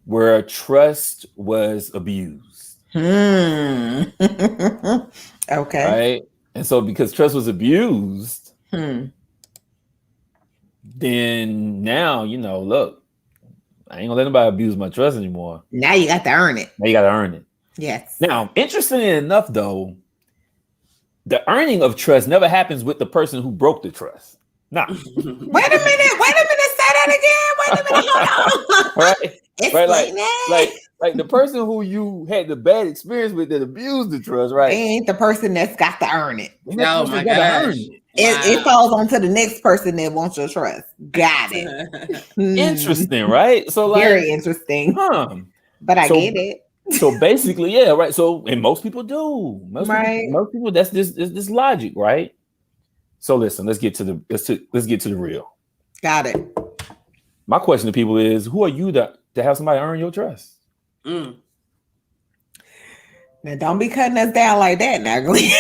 where trust was abused. Okay. Right. And so because trust was abused, then now, look, I ain't gonna let nobody abuse my trust anymore. Now you got to earn it. Yes. Now, interestingly enough, though, the earning of trust never happens with the person who broke the trust. Nah. Wait a minute. Say that again. Wait a minute. Hold on. Right. Explain that. Like the person who you had the bad experience with that abused the trust, right? They ain't the person that's got to earn it. Oh my gosh. It falls on to the next person that wants your trust. Got it. Interesting, right? So very interesting. But I get it. So basically, yeah, right. So, and most people do. Most people, that's this logic, right? So listen, let's get to the real. Got it. My question to people is, who are you to have somebody earn your trust? Now don't be cutting us down like that, now, Glenn.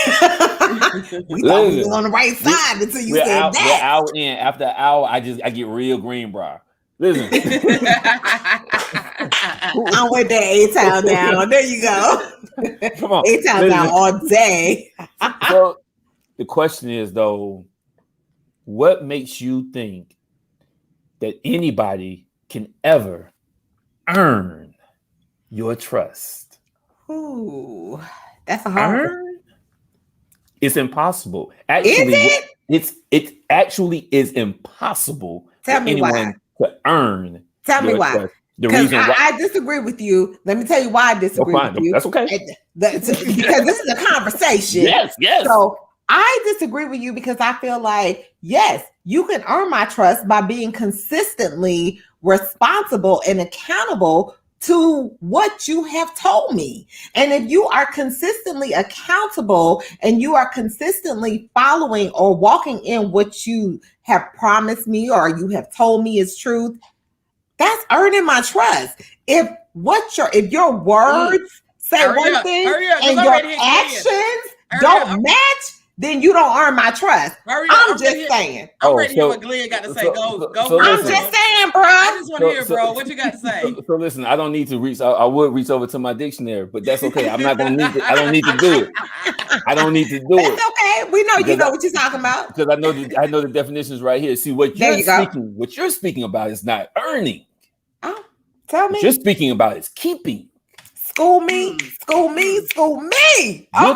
We thought we was on the right side until you said that. We're out in. After an hour, I get real greenbrier. Listen. I'm with that A-Town down. There you go. Come on. A-Town down all day. So the question is, though, what makes you think that anybody can ever earn your trust? Ooh, that's a hard one. It's impossible. Actually, it actually is impossible for anyone to earn. Tell me why. Trust. The reason why I disagree with you. Let me tell you why I disagree with you. That's okay. Because this is a conversation. Yes. So I disagree with you because I feel like, yes, you can earn my trust by being consistently responsible and accountable to what you have told me. And if you are consistently accountable and you are consistently following or walking in what you have promised me or you have told me is truth, that's earning my trust. If your words say one thing and your actions don't match, then you don't earn my trust. I'm just saying. I'm ready to hear what Glenn got to say. Go. I'm just saying, bro. I just want to hear, bro. What you got to say? So listen, I don't need to reach. I would reach over to my dictionary, but that's okay. I'm not gonna need. I don't need to do it. I don't need to do it. It's okay. We know you know what you're talking about. Because I know the definitions right here. See what you're speaking about is not earning. Oh, tell me. What you're speaking about is keeping. School me. You're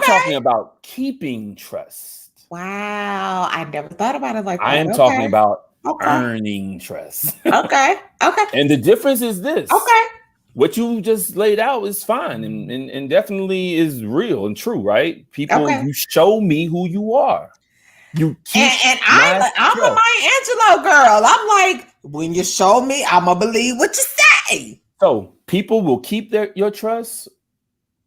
talking about keeping trust. Wow. I never thought about it like that. I am talking about earning trust. Okay. And the difference is this. Okay. What you just laid out is fine and definitely is real and true, right? People, you show me who you are. You keep and I'm a Maya Angelou girl. I'm like, when you show me, I'm gonna believe what you say. So people will keep your trust,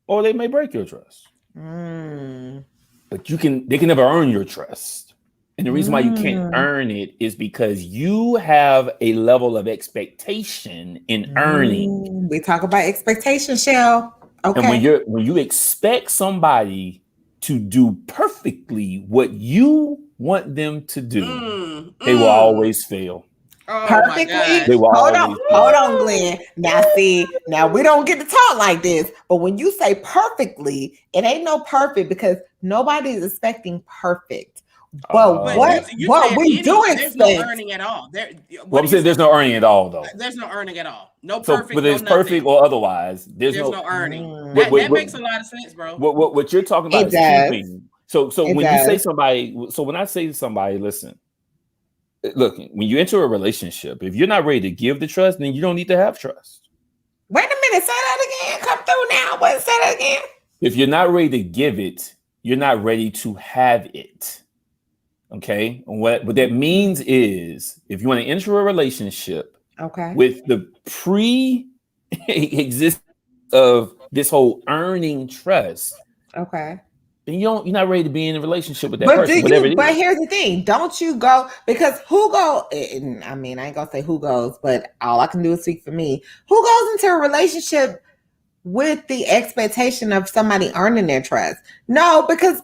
or they may break your trust. But they can never earn your trust. And the reason why you can't earn it is because you have a level of expectation in earning. We talk about expectation, Shell. Okay. And when you expect somebody to do perfectly what you want them to do, they will always fail. Oh, perfectly. Hold on, Glenn. Now we don't get to talk like this, but when you say perfectly, it ain't no perfect because nobody is expecting perfect. But what we do expect, there's no earning at all. I'm saying there's no earning at all, though. There's no earning at all. No perfect. So, whether it's perfect or otherwise, there's no earning. That makes a lot of sense, bro. What you're talking about is keeping. So when you say somebody, when I say to somebody, listen, look, when you enter a relationship, if you're not ready to give the trust, then you don't need to have trust. Wait a minute, say that again. Come through now. What? Say that again. If you're not ready to give it, you're not ready to have it. Okay. And what that means is if you want to enter a relationship with the pre-existence of this whole earning trust, then you're not ready to be in a relationship with that person. But here's the thing. Don't you go, because who go, I mean, I ain't gonna say who goes, but all I can do is speak for me. Who goes into a relationship with the expectation of somebody earning their trust? No, because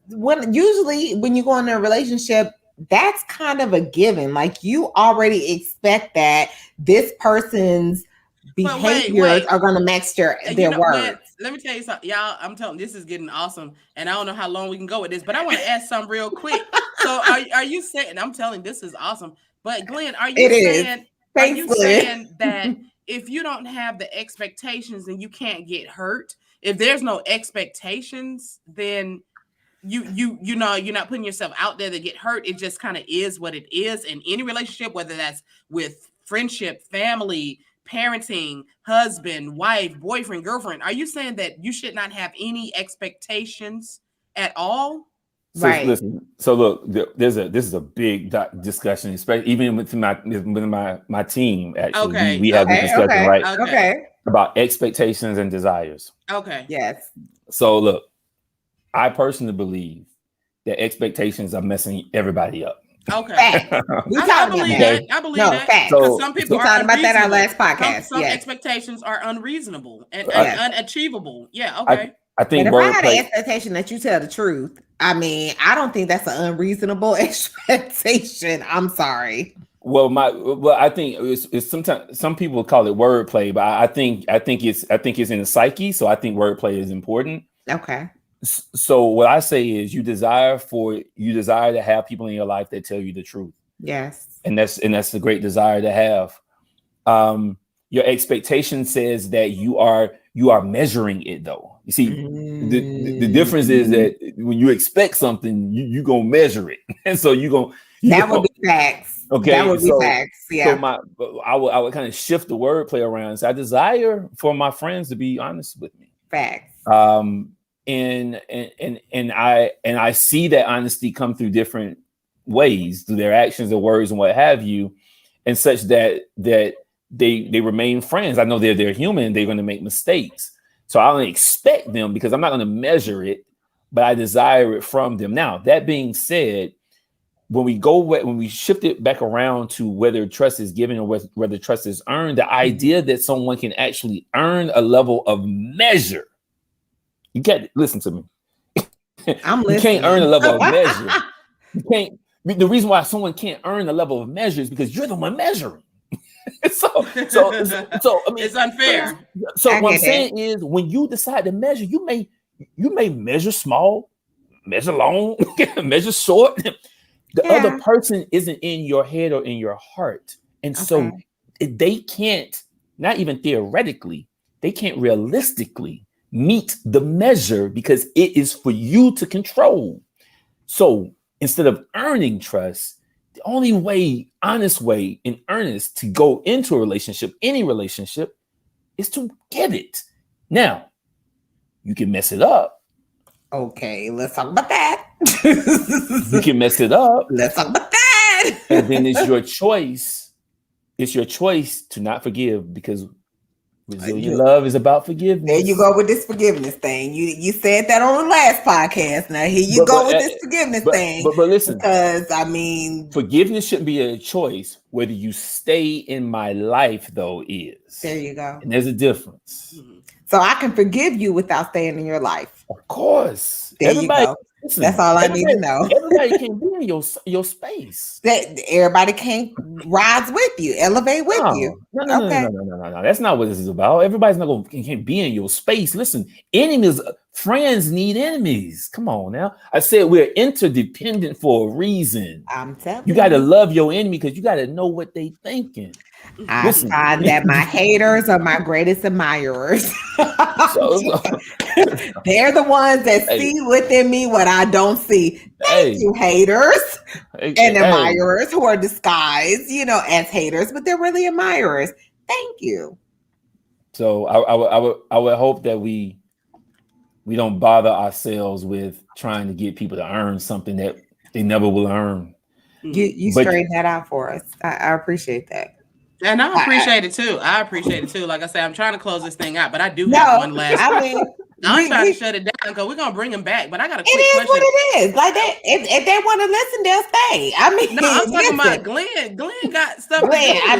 when you go into a relationship, that's kind of a given. Like you already expect that this person's behaviors are going to match their words. Let me tell you something, y'all. I'm telling you, this is getting awesome, and I don't know how long we can go with this, but I want to ask something real quick. So, are you saying? I'm telling you, this is awesome. But Glenn, are you saying that if you don't have the expectations, then you can't get hurt? If there's no expectations, then you know you're not putting yourself out there to get hurt. It just kind of is what it is in any relationship, whether that's with friendship, family, parenting, husband, wife, boyfriend, girlfriend. Are you saying that you should not have any expectations at all? Right. Listen. So look, this is a big discussion, especially even with my team. Actually, we have this discussion, right? Okay. About expectations and desires. Okay. Yes. So look, I personally believe that expectations are messing everybody up. Okay. I believe that. Fact. So some people we talked about that on our last podcast. Some expectations are unreasonable and unachievable. Yeah. Okay. I think But if I had an wordplay. expectation that you tell the truth, I mean, I don't think that's an unreasonable expectation. I'm sorry. Well, I think it's sometimes some people call it wordplay, but I think it's in the psyche. So I think wordplay is important. Okay. So what I say is you desire to have people in your life that tell you the truth. Yes. And that's a great desire to have. Your expectation says that you are measuring it though. You see, the difference is that when you expect something, you gonna measure it. And so that would be facts. Okay. That would be facts. Yeah. So I would kind of shift the wordplay around. So I desire for my friends to be honest with me. Facts. And I see that honesty come through different ways, through their actions and words and what have you, and such that they remain friends. I know they're human, they're going to make mistakes. So I don't expect them because I'm not going to measure it, but I desire it from them. Now, that being said, when we shift it back around to whether trust is given or whether trust is earned, the idea that someone can actually earn a level of measure. You can't listen to me. I'm listening. You can't earn a level of measure. You can't. The reason why someone can't earn a level of measure is because you're the one measuring. so I mean, it's unfair. So what I'm saying is, when you decide to measure, you may measure small, measure long, measure short. The other person isn't in your head or in your heart, and so they can't, not even theoretically, they can't realistically meet the measure because it is for you to control. So instead of earning trust, the only way, honest way in earnest to go into a relationship, any relationship, is to give it. Now, you can mess it up. Okay, let's talk about that. You can mess it up. Let's talk about that. And then it's your choice. It's your choice to not forgive, because resilient love is about forgiveness. There you go with this forgiveness thing. You said that on the last podcast. Now here you go with this forgiveness thing. But listen, because I mean, forgiveness shouldn't be a choice. Whether you stay in my life, though, is. There you go. And there's a difference. So I can forgive you without staying in your life. Of course. There you go. Listen, that's all I need to know. Everybody can't be in your space. That everybody can't rise with you, elevate with you. No. That's not what this is about. Everybody's not can't be in your space. Listen, friends need enemies. Come on now. I said we're interdependent for a reason. I'm telling you. You got to love your enemy because you got to know what they thinking. I find that my haters are my greatest admirers. They're the ones that see within me what I don't see. Thank you, haters and admirers who are disguised, as haters, but they're really admirers. Thank you. So I would hope that we don't bother ourselves with trying to get people to earn something that they never will earn. You straighten that out for us. I appreciate that. And I appreciate it too. Like I said, I'm trying to close this thing out, but I do have one last. I'm trying to shut it down because we're gonna bring them back. But I got a quick question. It is what it is. Like that, if they want to listen, they'll stay. I mean, no, I'm talking about Glenn. Glenn got stuff. Glenn, I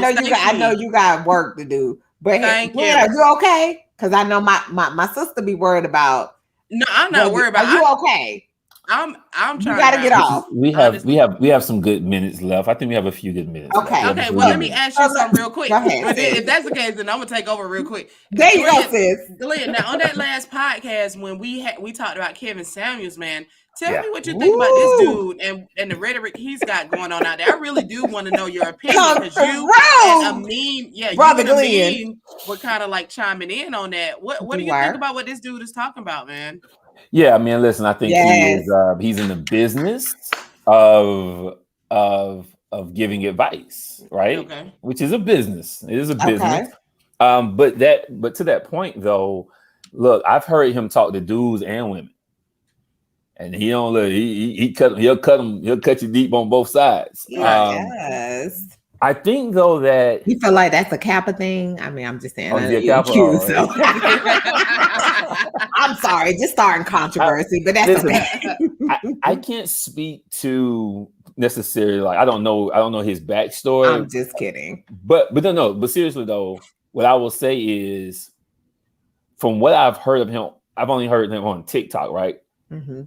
know you got work to do. But Glenn, are you okay? Because I know my sister be worried about. No, I'm not worried about. Are you okay? I'm trying. You gotta get off. We have some good minutes left. I think we have a few good minutes. Okay. Okay. Well, let me ask you something real quick. If that's the case, then I'm gonna take over real quick. There you go, sis. Glenn, now on that last podcast when we talked about Kevin Samuels, man, tell me what you think about this dude and the rhetoric he's got going on out there. I really do want to know your opinion because you and Amin, brother Glenn, were kind of like chiming in on that. What do you think about what this dude is talking about, man? Yeah, I mean, listen, I think he's in the business of giving advice, right? Okay. Which is a business. It is a business. Okay. But to that point though, look, I've heard him talk to dudes and women. And he don't look, he'll cut you deep on both sides. Yes. I think though that you feel like that's a Kappa thing. I mean, I'm just saying. I'm sorry, just starting controversy, but that's okay. I can't speak to necessarily like I don't know his backstory. I'm just kidding. But seriously though, what I will say is, from what I've heard of him I've only heard him on TikTok, right? Mm-hmm.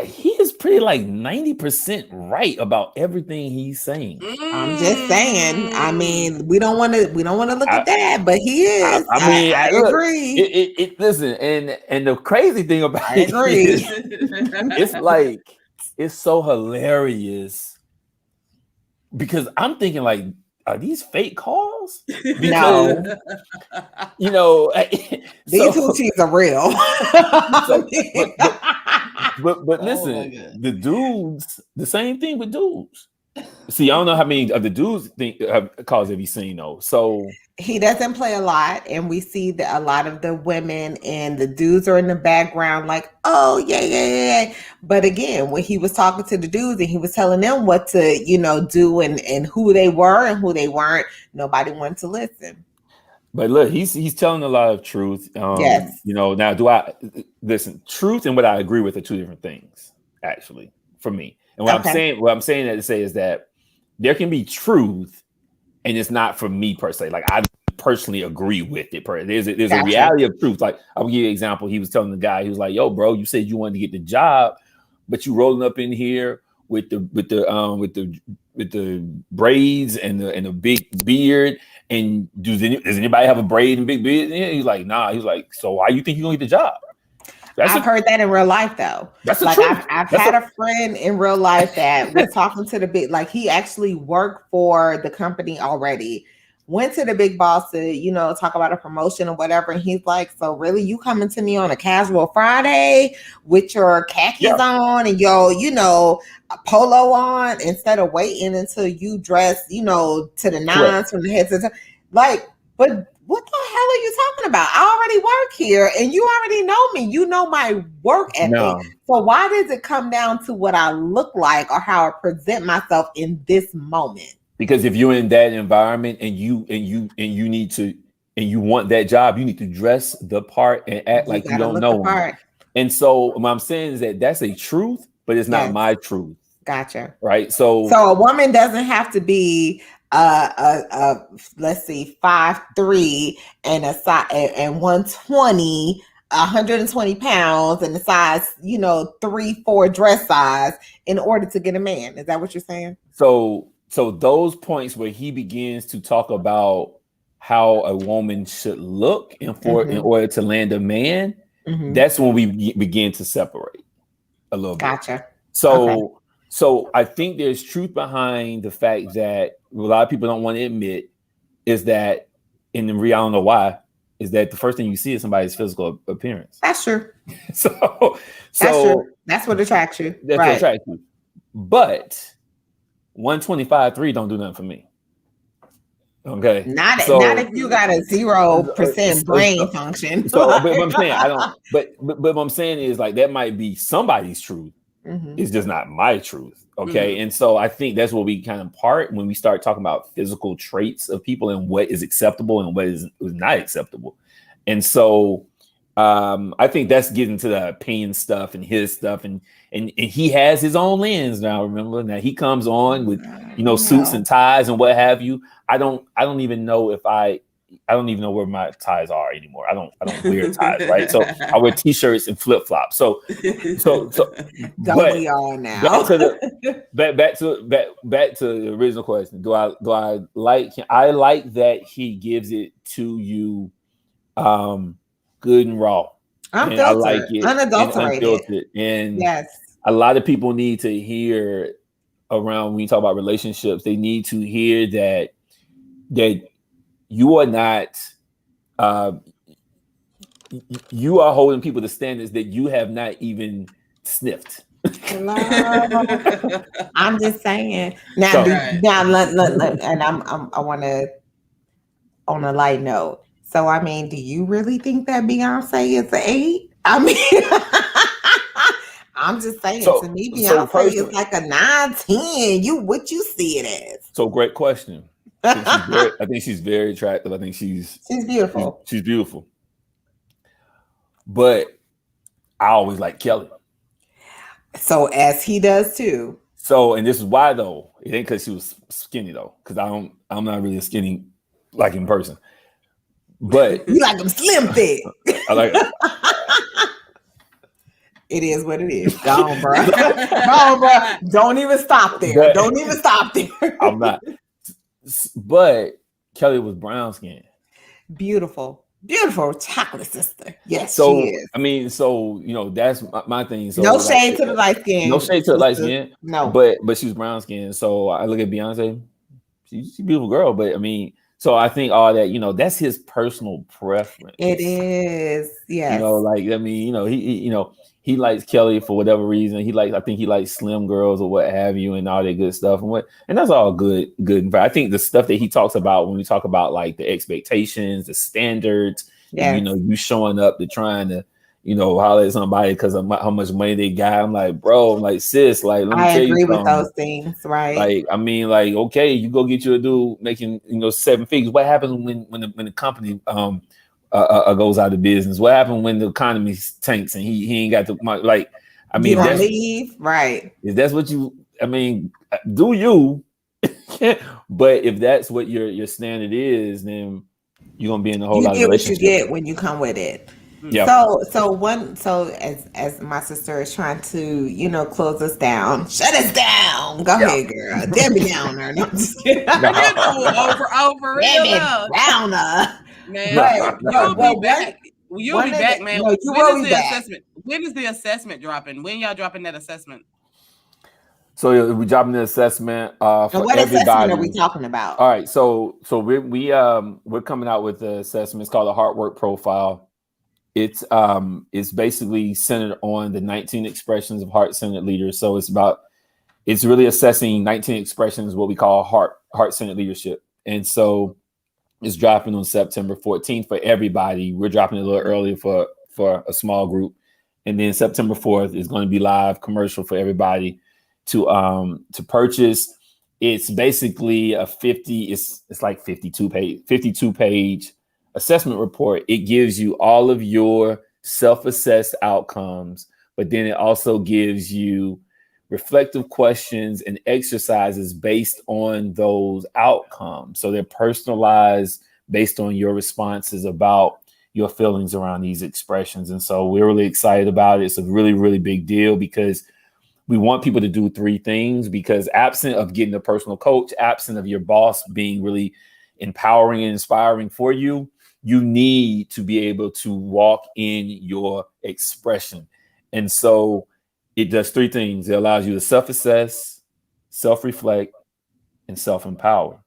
He is pretty like 90% right about everything he's saying. I'm just saying. I mean, we don't want to look at that, but he is. I Look, agree. listen, and the crazy thing about I agree. it's like it's so hilarious because I'm thinking like, are these fake calls? Because No. you know, These hoochies are real. But listen, the dudes, the same thing with dudes. See, I don't know how many of the dudes calls have you seen though. So he doesn't play a lot, and we see that a lot of the women and the dudes are in the background, like, oh yeah. But again, when he was talking to the dudes and he was telling them what to, do and who they were and who they weren't, nobody wanted to listen. But look, he's telling a lot of truth. Yes. Now do I listen? Truth and what I agree with are two different things, actually, for me. And what I'm saying that to say is that there can be truth, and it's not for me per se. Like I personally agree with it. There's a reality of truth. Like I'll give you an example. He was telling the guy, he was like, "Yo, bro, you said you wanted to get the job, but you rolling up in here with the braids and the big beard." And does anybody have a braid and big beard? And he's like, nah. He's like, so why you think you're gonna get the job? I've heard that in real life though. That's like I've had a friend in real life that was talking to the big, like he actually worked for the company already, went to the big boss to, talk about a promotion or whatever. And he's like, so really you coming to me on a casual Friday with your khakis on and your, a polo on instead of waiting until you dress, to the nines from the head to the toe. Like, but what the hell are you talking about? I already work here and you already know me. You know my work ethic. No. So why does it come down to what I look like or how I present myself in this moment? Because if you're in that environment and you need to and you want that job, you need to dress the part and act like you don't know them. And so what I'm saying is that that's a truth, but it's not my truth. Gotcha. Right. So a woman doesn't have to be let's see, 5'3" and a size and 120, 120 pounds and the size, 3-4 dress size in order to get a man. Is that what you're saying? So those points where he begins to talk about how a woman should look in order to land a man, that's when we begin to separate a little bit. Gotcha. So I think there's truth behind the fact that a lot of people don't want to admit is that, and I don't know why, is that the first thing you see is somebody's physical appearance. That's true. So that's true. That's what attracts you. That's what attracts you. But 125.3 don't do nothing for me. Okay. Not if you got a 0% brain function. So but I'm saying I don't. But what I'm saying is like that might be somebody's truth. It's just not my truth. Okay. And so I think that's what we kind of part when we start talking about physical traits of people and what is acceptable and what is not acceptable. And so I think that's getting to the opinion stuff and his stuff. And he has his own lens now. Remember, now he comes on with, suits and ties and what have you. I don't even know if I don't even know where my ties are anymore. I don't wear ties, right? So I wear t-shirts and flip-flops. So don't we all now? Back to the original question. Do I like him? I like that he gives it to you good and raw. Unfiltered, I like it unadulterated. And yes, a lot of people need to hear around when you talk about relationships, they need to hear that you are not you are holding people to standards that you have not even sniffed. I'm just saying. Now, and I want to on a light note. So, I mean, do you really think that Beyonce is an 8? I mean, I'm just saying. To me, Beyonce is like a 9-10. What you see it as? So, great question. I think she's very attractive. I think she's beautiful. She's beautiful. But I always like Kelly. So as he does too. So, and this is why though. It ain't because she was skinny though. Because I'm not really skinny like in person. But you like them slim fit. I like It is what it is. Go on, bro. Go on, bro. Don't even stop there. But- Don't even stop there. I'm not. But Kelly was brown skin. Beautiful. Beautiful chocolate sister. Yes, So she is. I mean, so that's my thing. So No like, shade to the light skin. no shade to the light skin. No. But she was brown skin. So I look at Beyonce, she's a beautiful girl. But I mean, so I think all that, that's his personal preference. It is. Yes. Like I mean, he likes Kelly for whatever reason. I think he likes slim girls or what have you, and all that good stuff. And that's all good. But I think the stuff that he talks about when we talk about like the expectations, the standards, yes. and, you showing up to trying to, holler at somebody because of how much money they got. I'm like, bro, I'm like, sis, like, let me tell you something. I agree with those things, right? Like, I mean, like, okay, you go get you a dude making, 7 figures. What happens when the company goes out of business? What happened when the economy tanks and he ain't got the money? Like, I mean, that's leave, right? If that's what do you? But if that's what your standard is, then you're gonna be in a whole lot of relationship. You get what you get when you come with it. Yeah. So as my sister is trying to close us down, shut us down. Go ahead, girl. Debbie Downer. No, I'm just kidding. over Debbie Downer. Man, you'll be back. You'll be back, man. No, you will be back. When is the assessment dropping? When y'all dropping that assessment? So we're dropping the assessment for what everybody. Assessment are we talking about? All right, so we're coming out with the assessment. It's called the Heart Work Profile. It's basically centered on the 19 expressions of heart-centered leaders. So it's really assessing 19 expressions, what we call heart-centered leadership. And so it's dropping on September 14th for everybody. We're dropping it a little earlier for a small group. And then September 4th is going to be live commercial for everybody to purchase. It's basically it's like 52 page assessment report. It gives you all of your self-assessed outcomes, but then it also gives you reflective questions and exercises based on those outcomes. So they're personalized based on your responses about your feelings around these expressions. And so we're really excited about it. It's a really, really big deal because we want people to do 3 things, because absent of getting a personal coach, absent of your boss being really empowering and inspiring for you, you need to be able to walk in your expression. And so it does 3 things. It allows you to self-assess, self-reflect, and self-empower.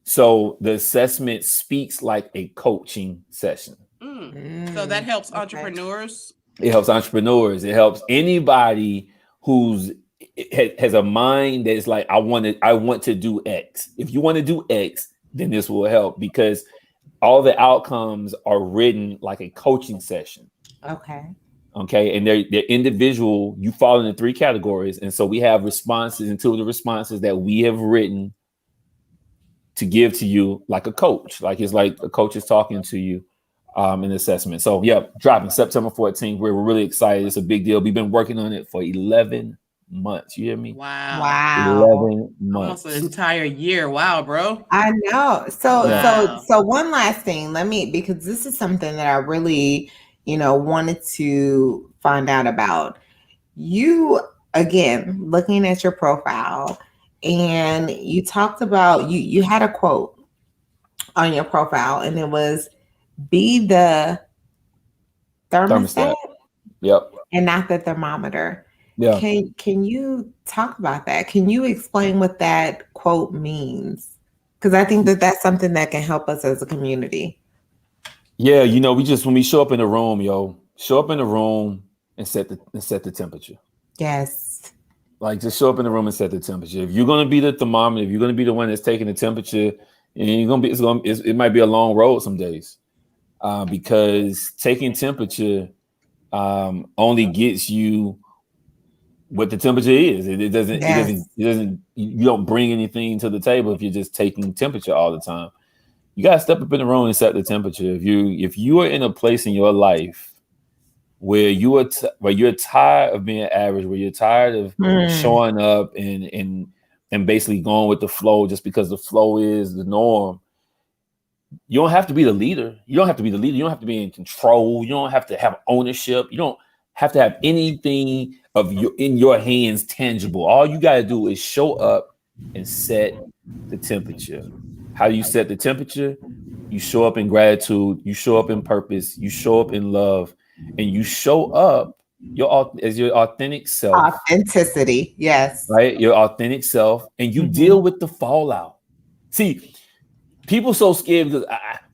So the assessment speaks like a coaching session. So that helps entrepreneurs. It helps entrepreneurs. It helps anybody who's has a mind that is like, I want to do X. If you want to do X, then this will help, because all the outcomes are written like a coaching session. Okay. And they're individual. You fall into 3 categories. And so we have responses, and 2 of the responses that we have written to give to you like a coach. Like it's like a coach is talking to you in assessment. So dropping September 14th. We're really excited. It's a big deal. We've been working on it for 11 months. You hear me? Wow. 11 months. Almost an entire year. Wow, bro. I know. So one last thing, because this is something that I really, wanted to find out about. You, again, looking at your profile, and you talked about, you had a quote on your profile, and it was, be the thermostat. Yep. And not the thermometer. Yeah. Can you talk about that? Can you explain what that quote means? Because I think that that's something that can help us as a community. Yeah, when we show up in the room, show up in the room and set the temperature. Yes. Like, just show up in the room and set the temperature. If you're gonna be the thermometer, if you're gonna be the one that's taking the temperature, and it might be a long road some days, because taking temperature only gets you what the temperature is. It doesn't. You don't bring anything to the table if you're just taking temperature all the time. You gotta step up in the room and set the temperature. If you are in a place in your life where you're tired of being average, where you're tired of showing up and basically going with the flow just because the flow is the norm, you don't have to be the leader. You don't have to be in control. You don't have to have ownership. You don't have to have anything of in your hands tangible. All you got to do is show up and set the temperature. How do you set the temperature? You show up in gratitude, you show up in purpose, you show up in love, and you show up as your authentic self. Authenticity, yes. Right? Your authentic self, and you deal with the fallout. See, people so scared because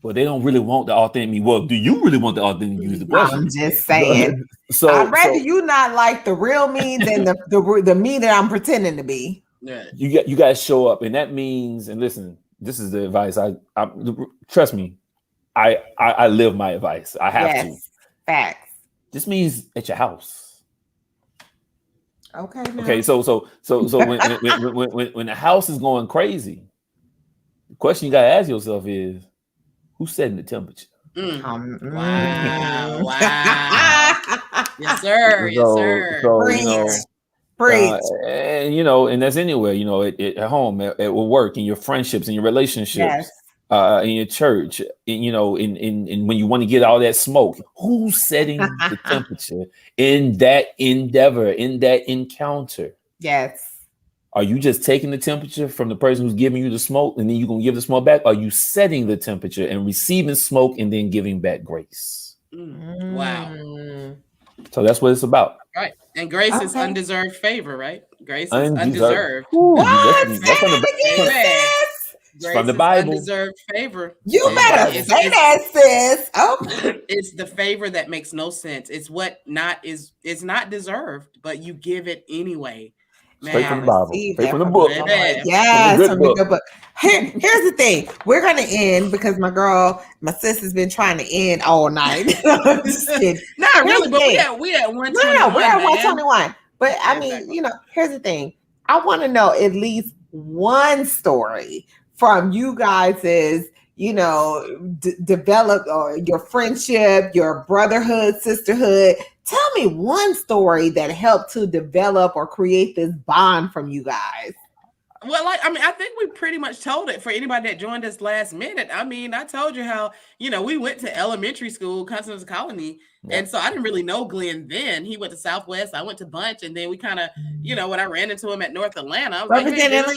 well, they don't really want the authentic me. Well, do you really want the authentic you? Is the question. I'm just saying. I'd rather you not like the real me than the me that I'm pretending to be. Yeah. You got to show up, and that means. And listen, this is the advice. I trust me. I live my advice. I have to. Facts. This means at your house. Okay. Now. Okay. So when the house is going crazy, the question you got to ask yourself is, who's setting the temperature? Wow. Yes, sir. Yes, sir. Preach. And that's anywhere, at home, at work, in your friendships, in your relationships, in your church, in when you want to get all that smoke, who's setting the temperature in that endeavor, in that encounter? Yes. Are you just taking the temperature from the person who's giving you the smoke and then you're going to give the smoke back? Are you setting the temperature and receiving smoke and then giving back grace? Wow. So that's what it's about. Right. And grace is undeserved favor, right? Grace is undeserved. What? That's from the Bible. Undeserved favor. You better say that, sis. Oh, it's the favor that makes no sense. It's it's not deserved, but you give it anyway. Straight from the Bible. Straight from the book. Yes, from the good book. Here's the thing. We're going to end because my sister's been trying to end all night. Just kidding. Not really, but we at 121. No, we're at 121. But I mean, here's the thing. I want to know at least one story from you guys's, develop or your friendship, your brotherhood, sisterhood. Tell me one story that helped to develop or create this bond from you guys. Well, I think we pretty much told it for anybody that joined us last minute. I mean, I told you how, we went to elementary school, Continental Colony. Yeah. And so I didn't really know Glenn then. He went to Southwest. I went to Bunch. And then we kind of, when I ran into him at North Atlanta, I was like, hey, Atlanta,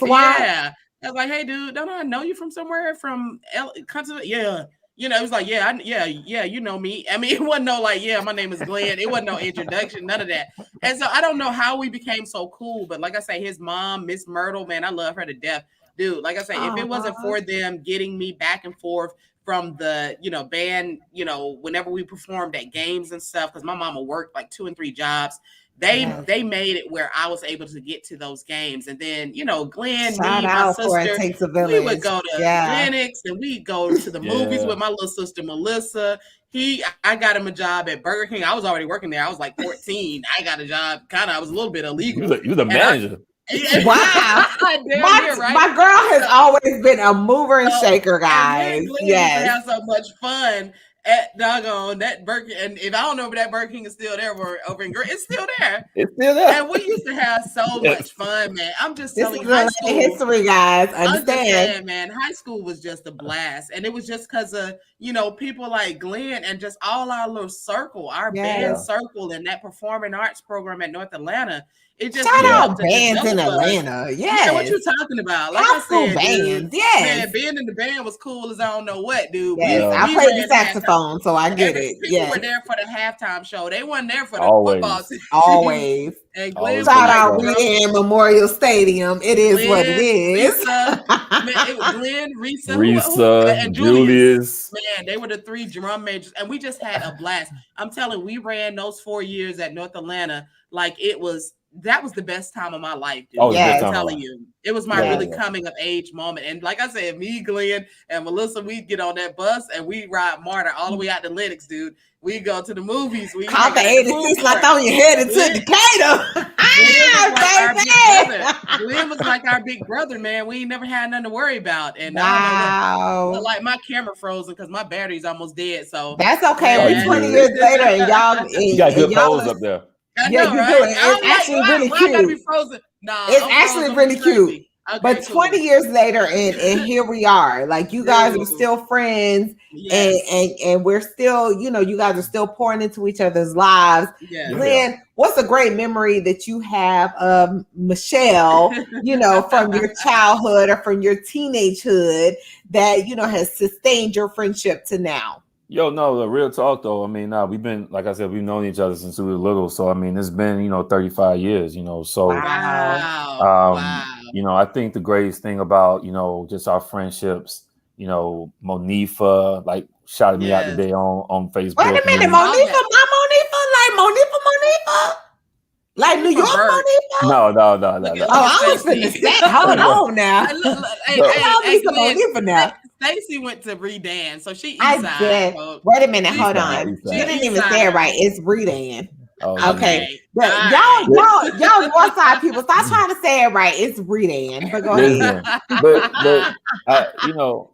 yeah. I was like, hey, dude, don't I know you from somewhere from Continental? Yeah. It was like, yeah, you know me. I mean, it wasn't no like, yeah, my name is Glenn. It wasn't no introduction, none of that. And so I don't know how we became so cool, but like I say, his mom, Miss Myrtle, man, I love her to death. Dude, like I say, if it wasn't for them getting me back and forth from the, band, whenever we performed at games and stuff, because my mama worked like 2 and 3 jobs. They made it where I was able to get to those games. And then, Glenn, my sister, we would go to clinics and we'd go to the movies with my little sister, Melissa. I got him a job at Burger King. I was already working there. I was like 14. I got a job. I was a little bit illegal. You the manager. Wow. My girl has always been a mover and shaker, guys. Yes. Have so much fun at doggone that Burger King. And if I don't know if that Burger King is still there or over in Great, it's still there. It's still there. And we used to have so much fun, man. I'm just telling you, high school history, guys. Understand, man. High school was just a blast, and it was just because of people like Glenn and just all our little circle, our band circle, and that performing arts program at North Atlanta. It just shout out bands in Atlanta. Yeah, what you talking about? Like I said, bands. Man, being in the band was cool as I don't know what, dude. Yes, I played the saxophone, so I get it. People were there for the halftime show. They weren't there for the football season. Always. And Glenn shout out Weekend Memorial Stadium. It is what it is. Risa, and Julius. Man, they were the 3 drum majors, and we just had a blast. I'm telling you, we ran those 4 years at North Atlanta like that was the best time of my life, dude. I'm telling you. It was my coming of age moment. And like I said, me, Glenn, and Melissa, we'd get on that bus and we ride MARTA all the way out to Lennox, dude. We go to the movies. We caught the 86 like on your head into Decatur. Glenn was like our big brother, man. We ain't never had nothing to worry about. And like my camera frozen because my battery's almost dead. So that's okay. 20 years later, and y'all you got good pose up there. I know, right? It's actually really cute. Nah, it's actually really cute. Okay, But cool. 20 years later, and here we are. Like you guys are Ooh. still friends, Yes. and we're still, you guys are still pouring into each other's lives. Yes. Glenn, what's a great memory that you have of Michelle, from your childhood or from your teenagehood that has sustained your friendship to now? Yo, no, the real talk though. I mean, we've been, like I said, we've known each other since we were little. So I mean, it's been 35 years. So Wow. I think the greatest thing about just our friendships, Monifa like shouted me out today on Facebook. Wait a minute, Monifa, my Monifa, like New York Monifa? No. Oh, I was finna say, hold on now. Monifa now. Stacey went to Redan, so she east side. Wait a minute, hold on. You didn't even say it right. It's Redan. Oh, okay. Y'all North Side people, stop trying to say it right. It's Redan. But go ahead. But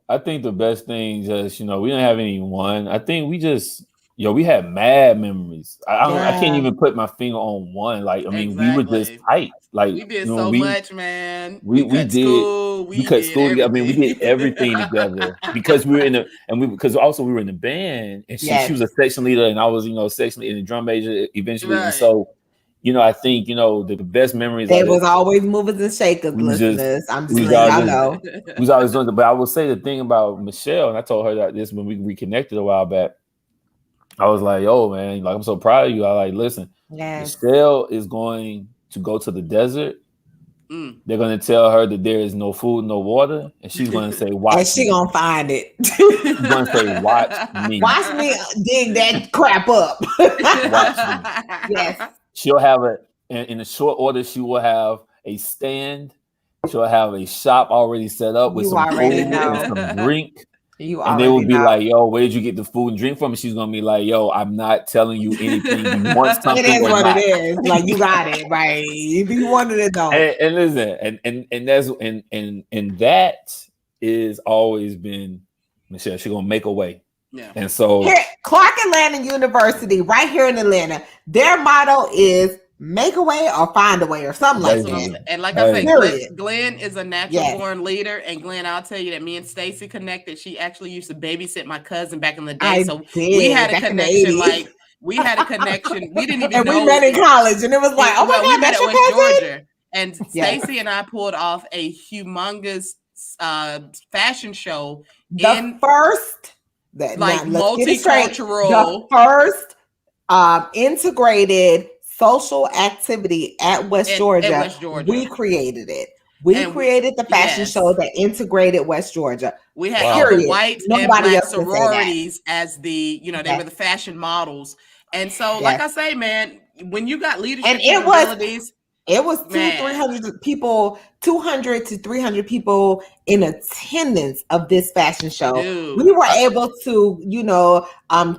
I think the best thing just, we didn't have any one. I think we just we had mad memories. I can't even put my finger on one. Like, I mean, we were just tight. Like, we did so much, man. We cut school. We cut school together. I mean, we did everything together because we were in because we were in the band, and she was a section leader, and I was section leader and drum major eventually. Right. And so, I think the best memories. There was always movers and shakers, listeners. I'm just letting y'all know. We was always doing it. But I will say the thing about Michelle, and I told her that this when we reconnected a while back. I was like, "Yo, man, like I'm so proud of you." I like, listen, Michelle is going to go to the desert. They're going to tell her that there is no food, no water, and she's going to say, "Watch." And she's going to find it. She's going to say, "Watch me. Watch me dig that crap up." Watch me. Yes. She'll have in a short order. She will have a stand. She'll have a shop already set up with some food and some drink. And they will be like, "Yo, where did you get the food and drink from?" And she's gonna be like, "Yo, I'm not telling you anything. You want something? It is what it is. Like you got it, right? You wanted it though." And listen, and that's and that is always been Michelle. She's gonna make a way. Yeah. And so here, Clark Atlanta University, right here in Atlanta, their motto is make a way or find a way or something like that. And like I said, Glenn is a natural born leader. And Glenn, I'll tell you that me and Stacey connected. She actually used to babysit my cousin back in the day. We had a connection. Like we had a connection. We didn't even know. We met in college, and it was like, oh my God, that's your cousin? Georgia. And Stacey and I pulled off a humongous fashion show. Multicultural. The first integrated social activity at West Georgia. We created it. We created the fashion show that integrated West Georgia. We had all the white and black sororities as the, they were the fashion models. And so, like I say, man, when you got leadership capabilities, it was 200 to 300 people in attendance of this fashion show. Dude. We were able to,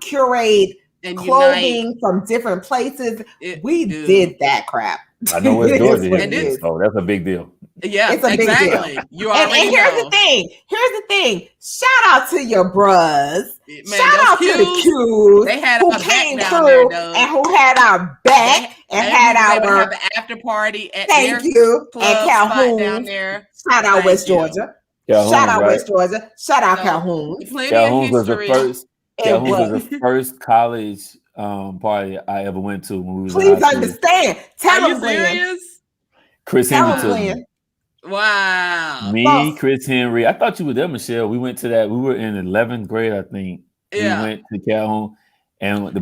curate clothing from different places. We did that crap. I know it's Georgia. So that's a big deal. Yeah, it's a big deal. You and here's the thing. Shout out to your bros. Shout out to the Qs. They had who came through and who had our back and had our after party at thank you at Calhoun down there. Shout out West Georgia. Shout out West Georgia. Shout out Calhoun. Calhoun was the first. Calhoun was the first college party I ever went to when we was. Please understand. Tell them, Glenn. Chris Henry took me. Wow. Me, Chris Henry. I thought you were there, Michelle. We went to that. We were in 11th grade, I think. Yeah. We went to Calhoun. And the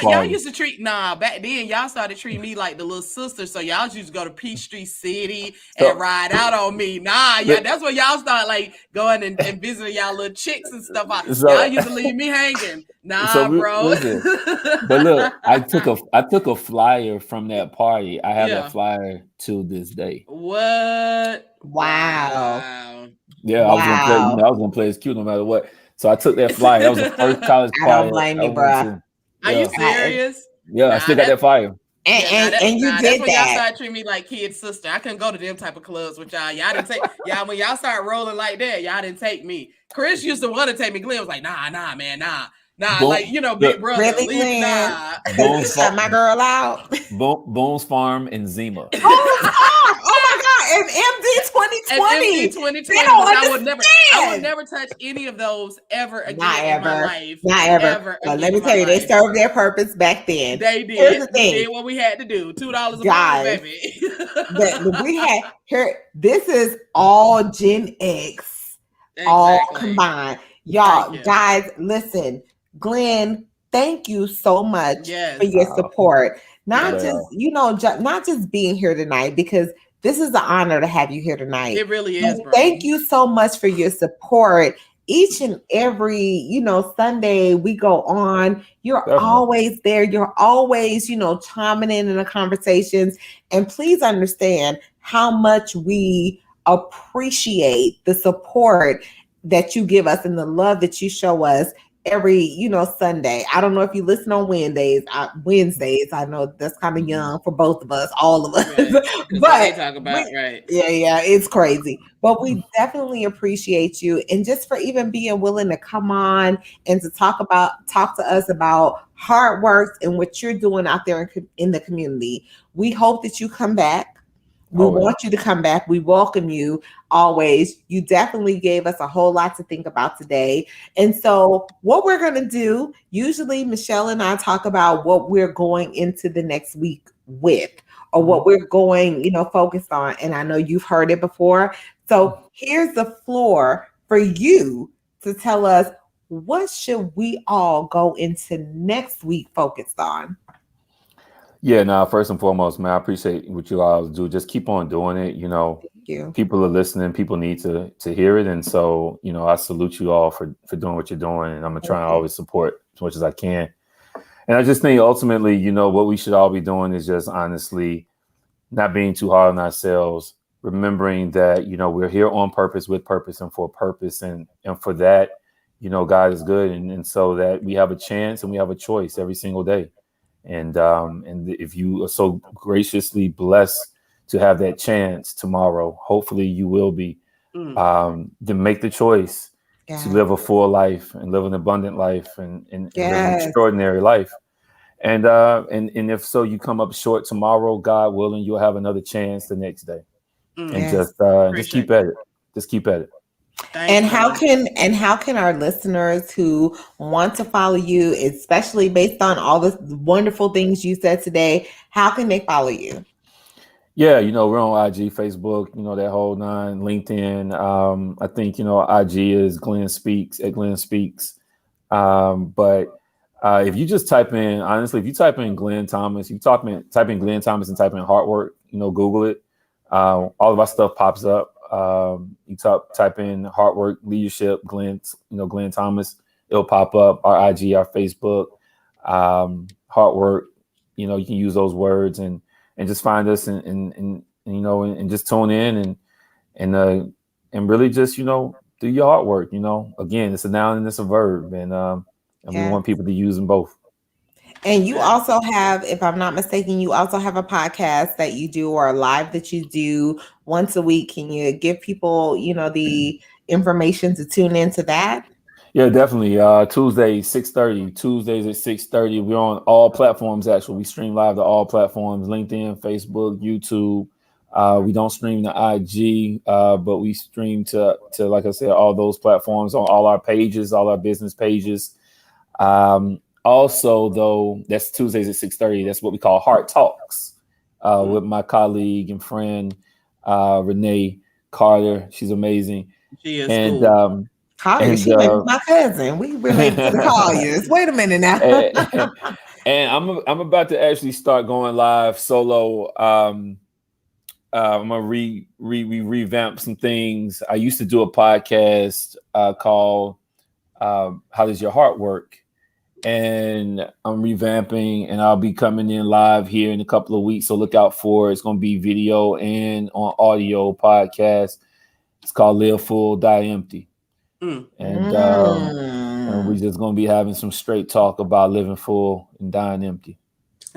y'all used to treat back then y'all started treating me like the little sister. So y'all used to go to Peachtree City and ride out on me. That's where y'all start like going and visiting y'all little chicks and stuff. Y'all used to leave me hanging. Bro. Listen, but look, I took a flyer from that party. I have that flyer till this day. What? Wow. Yeah, I was gonna play as cute no matter what. So I took that flyer. That was the first college party. I don't blame you, bro. Are you serious? Yeah, I still got that flyer. And you did that. Y'all started treating me like kid sister. I couldn't go to them type of clubs with y'all. Y'all didn't take when y'all started rolling like that. Y'all didn't take me. Chris used to want to take me. Glenn was like, nah, man, nah. Boom, like big brother. Really, Glenn? My girl out. Boone's Farm and Zima. Oh my God! MD 2020. MD 2020. They don't I understand. would never touch any of those ever again Not in my ever. life. Not ever. But let me tell you, they served their purpose back then. They did. Here's the We thing. did what we had to do. $2 a Guys, month, baby. that we had here. This is all Gen X, all combined. Y'all, guys, listen. Glenn, thank you so much for your support. Not just, not just being here tonight, because this is an honor to have you here tonight. It really is, bro. Thank you so much for your support. Each and every, Sunday we go on. You're always there. You're always, chiming in the conversations. And please understand how much we appreciate the support that you give us and the love that you show us every, Sunday. I don't know if you listen on Wednesdays. I know that's kind of young for both of us, all of us. Right. But they talk about, right. Yeah, it's crazy. But we definitely appreciate you, and just for even being willing to come on and to talk to us about hard work and what you're doing out there in the community. We hope that you come back. We want you to come back. We welcome you always. You definitely gave us a whole lot to think about today. And so what we're going to do, usually Michelle and I talk about what we're going into the next week with, or what we're going, focused on. And I know you've heard it before. So here's the floor for you to tell us, what should we all go into next week focused on? Yeah, now first and foremost, man, I appreciate what you all do. Just keep on doing it. People are listening. People need to hear it, and so I salute you all for doing what you're doing. And I'm gonna try and always support as much as I can. And I just think ultimately, what we should all be doing is just honestly not being too hard on ourselves. Remembering that we're here on purpose, with purpose, and for a purpose, and for that, God is good, and so that we have a chance and we have a choice every single day. And if you are so graciously blessed to have that chance tomorrow, hopefully you will be, then make the choice to live a full life and live an abundant life and live an extraordinary life. And if so, you come up short tomorrow, God willing, you'll have another chance the next day. And just keep at it. Just keep at it. And how can our listeners who want to follow you, especially based on all the wonderful things you said today, how can they follow you? Yeah, we're on IG, Facebook, that whole nine, LinkedIn. I think, IG is Glenn Speaks, at Glenn Speaks. But if you just type in, honestly, if you type in Glenn Thomas, you type in Glenn Thomas and type in hard work, Google it. All of our stuff pops up. You type in hard work, leadership, Glenn Thomas, it'll pop up. Our IG, our Facebook, hard work. You can use those words and just find us and just tune in and really just do your hard work. Again, it's a noun and it's a verb, and we want people to use them both. And you also have, if I'm not mistaken, you also have a podcast that you do, or a live that you do once a week. Can you give people, the information to tune into that? Yeah, definitely. Tuesdays at 6:30. We're on all platforms. Actually, we stream live to all platforms: LinkedIn, Facebook, YouTube. We don't stream to IG, but we stream to like I said, all those platforms on all our pages, all our business pages. Also, though, that's Tuesdays at 6:30. That's what we call Heart Talks with my colleague and friend, Renee Carter. She's amazing. She is cool. Colliers, she may be my cousin. We related to the Colliers. Wait a minute now. and I'm about to actually start going live solo. I'm gonna revamp some things. I used to do a podcast called "How Does Your Heart Work?" And I'm revamping, and I'll be coming in live here in a couple of weeks. So look out for it. It's going to be video and on audio podcast. It's called Live Full, Die Empty. And we're just going to be having some straight talk about living full and dying empty.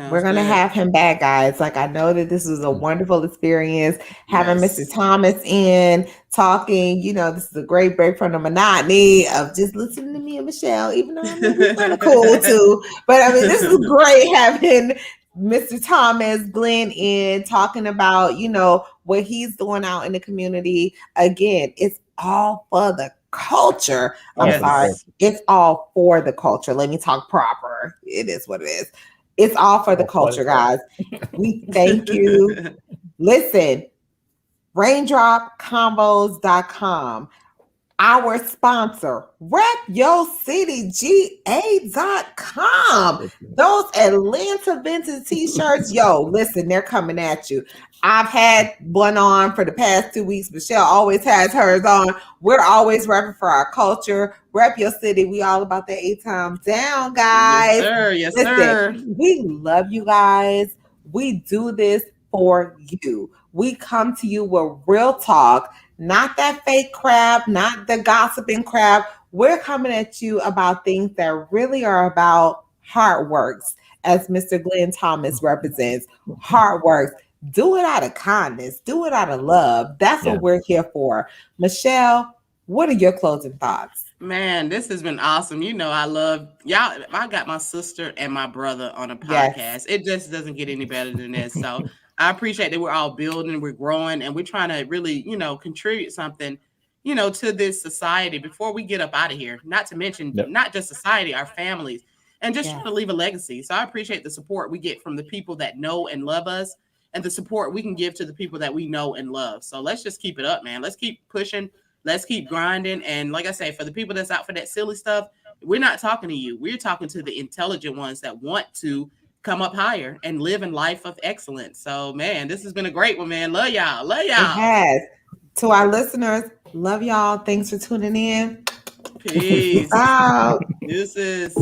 We're going to have him back, guys. Like, I know that this was a wonderful experience having Mr. Thomas in talking. This is a great break from the monotony of just listening to me and Michelle, even though we're kind of cool too. But I mean, this is great having Mr. Thomas Glenn in talking about, what he's doing out in the community. Again, it's all for the culture. I'm Yes. sorry. It's all for the culture. Let me talk proper. It is what it is. It's all for the culture, guys. We thank you. Listen, raindropcombos.com. Our sponsor, repyourcityga.com. Those Atlanta vintage t-shirts, listen, they're coming at you. I've had one on for the past 2 weeks. Michelle always has hers on. We're always repping for our culture. Rep your city. We all about the 8 times down, guys. Yes, sir. Yes, listen, sir. We love you guys. We do this for you. We come to you with real talk. Not that fake crap, not the gossiping crap. We're coming at you about things that really are about hard works, as Mr. Glenn Thomas represents. Hard works. Do it out of kindness. Do it out of love. That's what we're here for. Michelle, what are your closing thoughts? Man, this has been awesome. I love y'all. I got my sister and my brother on a podcast. Yes. It just doesn't get any better than this. So I appreciate that we're all building, we're growing, and we're trying to really, contribute something, to this society before we get up out of here. Not to mention, not just society, our families, and just trying to leave a legacy. So I appreciate the support we get from the people that know and love us, and the support we can give to the people that we know and love. So let's just keep it up, man. Let's keep pushing. Let's keep grinding. And like I say, for the people that's out for that silly stuff, we're not talking to you. We're talking to the intelligent ones that want to come up higher and live in life of excellence. So, man, this has been a great one, man. Love y'all. Love y'all. It has. To our listeners, love y'all. Thanks for tuning in. Peace. Out. Deuces.